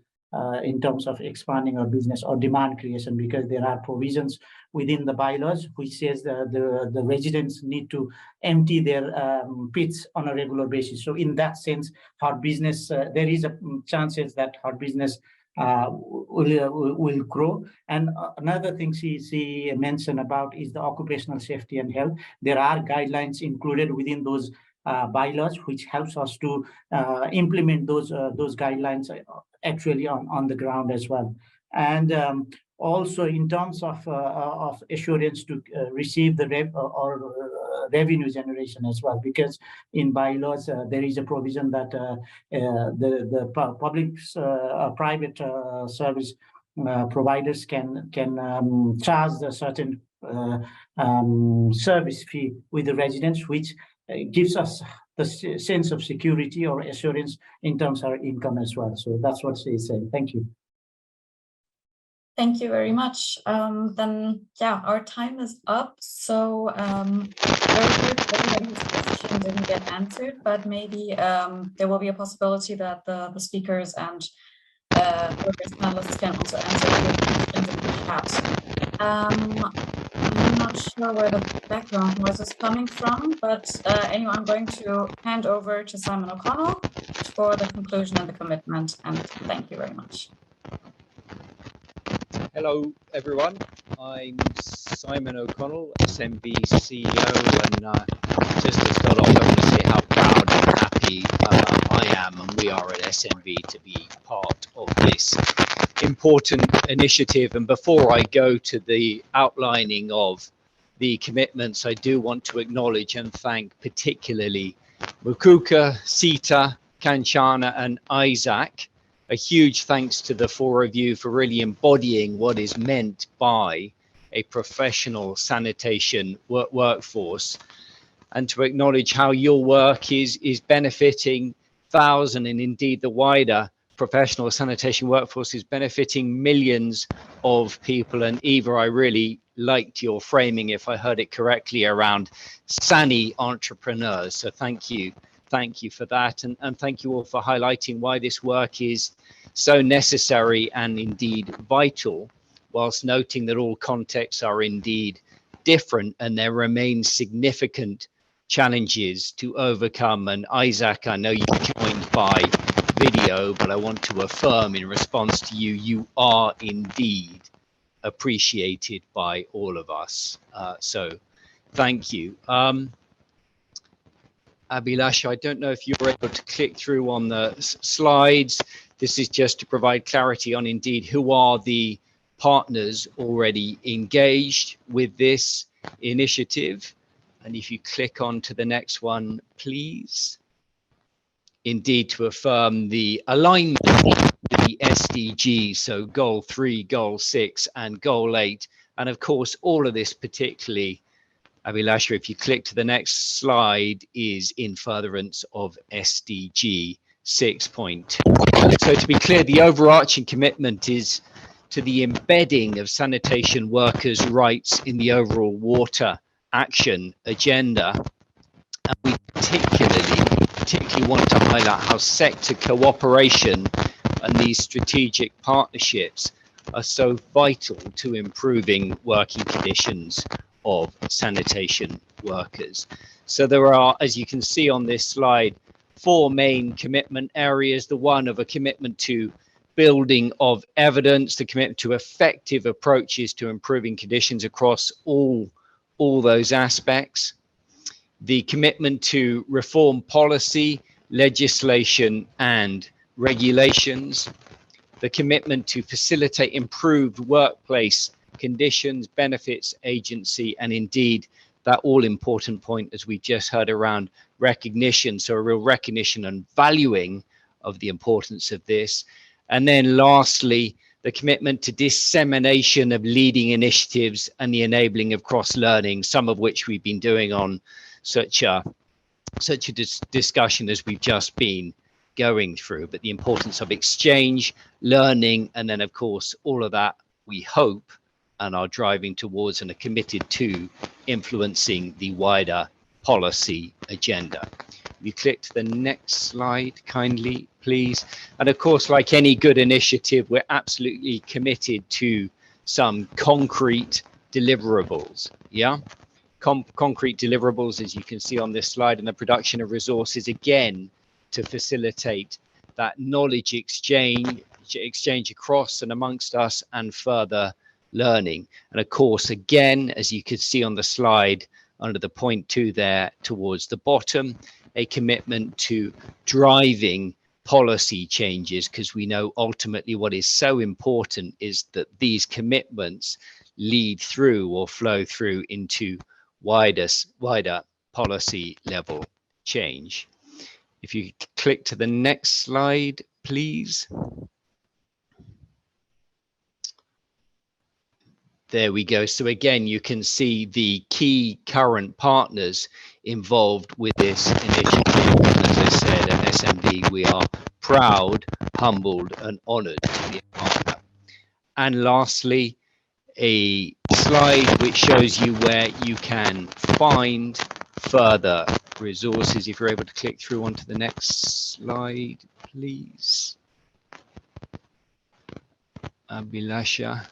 Speaker 6: in terms of expanding our business or demand creation, because there are provisions within the bylaws which says the residents need to empty their pits on a regular basis. So in that sense, her business, there is a chances that her business will grow. And another thing she mentioned about is the occupational safety and health. There are guidelines included within those bylaws, which helps us to implement those guidelines actually on the ground as well. And also in terms of assurance to receive the revenue generation as well, because in bylaws there is a provision that the public private service providers can charge a certain service fee with the residents, which gives us the sense of security or assurance in terms of our income as well. So that's what she is saying. Thank you.
Speaker 12: Thank you very much. Then, yeah, our time is up. So very good that everybody's question didn't get answered, but maybe there will be a possibility that the speakers and panelists can also answer your questions in the chat. I'm not sure where the background noise is coming from, but anyway, I'm going to hand over to Simon O'Connell for the conclusion and the commitment, and thank you very much.
Speaker 16: Hello, everyone. I'm Simon O'Connell, SMB CEO, and just to start off, I want to say how proud and happy I am, and we are at SMB to be part of this important initiative. And before I go to the outlining of the commitments, I do want to acknowledge and thank particularly Mukuka, Sita, Kanchana, and Isaac. A huge thanks to the four of you for really embodying what is meant by a professional sanitation workforce, and to acknowledge how your work is benefiting thousands, and indeed the wider professional sanitation workforce is benefiting millions of people. And Eva, I really liked your framing, if I heard it correctly, around Sani entrepreneurs. So thank you for that, and thank you all for highlighting why this work is so necessary and indeed vital, whilst noting that all contexts are indeed different and there remain significant challenges to overcome. And Isaac, I know you joined by video, but I want to affirm in response to you, you are indeed appreciated by all of us. So thank you. Abhilash, I don't know if you were able to click through on the slides. This is just to provide clarity on indeed who are the partners already engaged with this initiative. And if you click on to the next one, please. Indeed, to affirm the alignment with the SDGs, so goal 3, goal 6, and goal 8. And of course, all of this particularly, Abhilasha, if you click to the next slide, is in furtherance of SDG 6.2. So to be clear, the overarching commitment is to the embedding of sanitation workers' rights in the overall water action agenda. And we particularly want to highlight how sector cooperation and these strategic partnerships are so vital to improving working conditions of sanitation workers. So there are, as you can see on this slide, 4 main commitment areas. The one of a commitment to building of evidence, the commitment to effective approaches to improving conditions across all those aspects, the commitment to reform policy, legislation, and regulations, the commitment to facilitate improved workplace conditions, benefits, agency, and indeed that all-important point, as we just heard, around recognition, so a real recognition and valuing of the importance of this. And then lastly, the commitment to dissemination of leading initiatives and the enabling of cross-learning, some of which we've been doing on such a discussion as we've just been going through, but the importance of exchange, learning, and then of course all of that we hope and are driving towards and are committed to influencing the wider policy agenda. You click to the next slide kindly, please. And of course, like any good initiative, we're absolutely committed to some concrete deliverables. Yeah, concrete deliverables, as you can see on this slide, and the production of resources, again, to facilitate that knowledge exchange across and amongst us and further learning. And of course, again, as you could see on the slide under the point 2 there towards the bottom, a commitment to driving policy changes, because we know ultimately what is so important is that these commitments lead through or flow through into wider policy level change. If you click to the next slide, please. There we go. So again, you can see the key current partners involved with this initiative. As I said, at SMB, we are proud, humbled, and honored to be a partner. And lastly, a slide which shows you where you can find further resources. If you're able to click through onto the next slide, please. Abhilasha.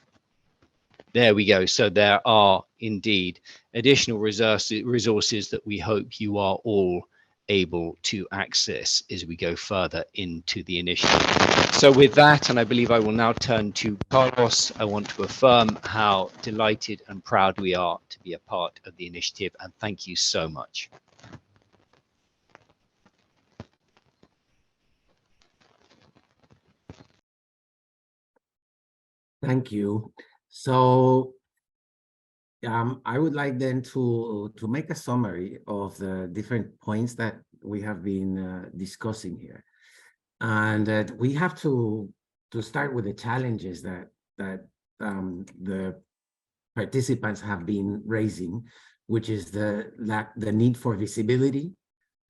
Speaker 16: There we go. So there are indeed additional resources that we hope you are all able to access as we go further into the initiative. So with that, and I believe I will now turn to Carlos, I want to affirm how delighted and proud we are to be a part of the initiative, and thank you so much.
Speaker 13: Thank you. So I would like then to make a summary of the different points that we have been discussing here. And that we have to start with the challenges that the participants have been raising, which is the need for visibility,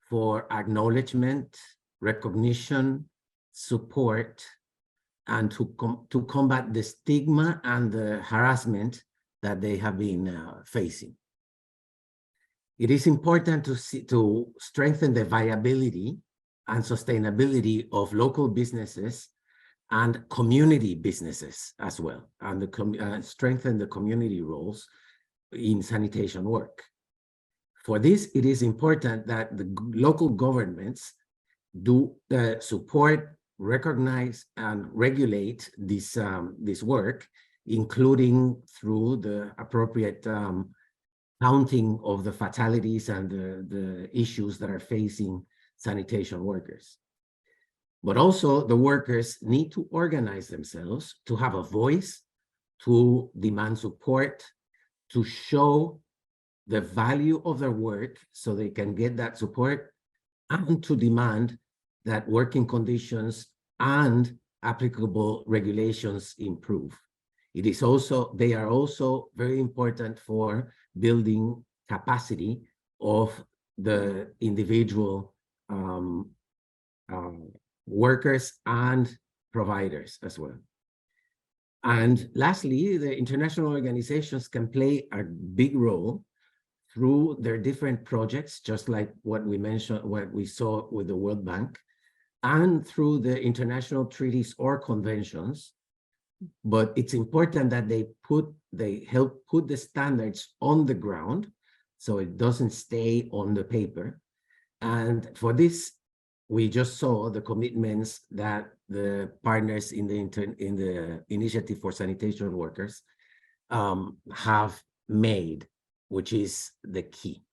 Speaker 13: for acknowledgement, recognition, support, and to combat the stigma and the harassment that they have been facing. It is important to strengthen the viability and sustainability of local businesses and community businesses as well, and strengthen the community roles in sanitation work. For this, it is important that the local governments do support, recognize, and regulate this work, including through the appropriate counting of the fatalities and the issues that are facing sanitation workers. But also the workers need to organize themselves, to have a voice, to demand support, to show the value of their work so they can get that support, and to demand that working conditions and applicable regulations improve. They are also very important for building capacity of the individual workers and providers as well. And lastly, the international organizations can play a big role through their different projects, just like what we mentioned, what we saw with the World Bank, and through the international treaties or conventions. But it's important that they help put the standards on the ground so it doesn't stay on the paper. And for this, we just saw the commitments that the partners in the Initiative for Sanitation Workers have made, which is the key.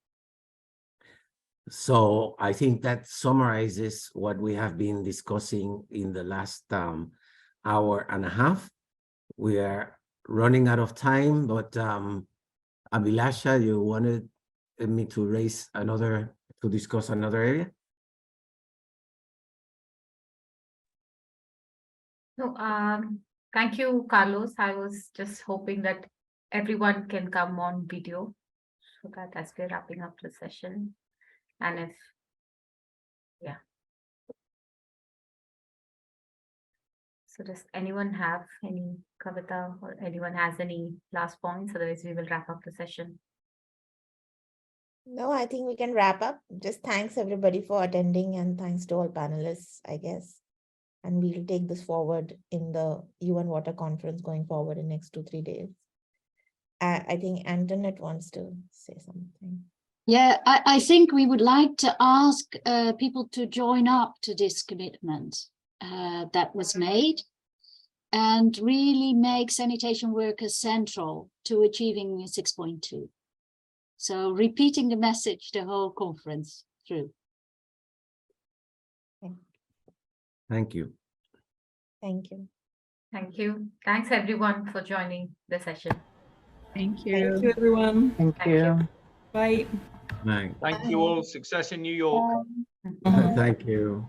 Speaker 13: So I think that summarizes what we have been discussing in the last hour and a half. We are running out of time, but Abhilasha, you wanted me to discuss another area?
Speaker 1: No, thank you, Carlos. I was just hoping that everyone can come on video so that as we're wrapping up the session. And if, yeah. So does anyone have any, Kavita, or anyone has any last points? Otherwise, we will wrap up the session.
Speaker 2: No, I think we can wrap up. Just thanks everybody for attending and thanks to all panelists, I guess. And we'll take this forward in the UN Water Conference going forward in next 2-3 days. I think Antoinette wants to say something.
Speaker 17: Yeah, I think we would like to ask people to join up to this commitment that was made and really make sanitation workers central to achieving 6.2. So repeating the message the whole conference through.
Speaker 13: Thank you.
Speaker 2: Thank you.
Speaker 1: Thank you. Thanks everyone for joining the session.
Speaker 10: Thank you.
Speaker 9: Thank you, everyone.
Speaker 3: Thank you.
Speaker 9: Bye.
Speaker 13: Bye.
Speaker 18: Thank you all. Success in New York.
Speaker 13: Thank you.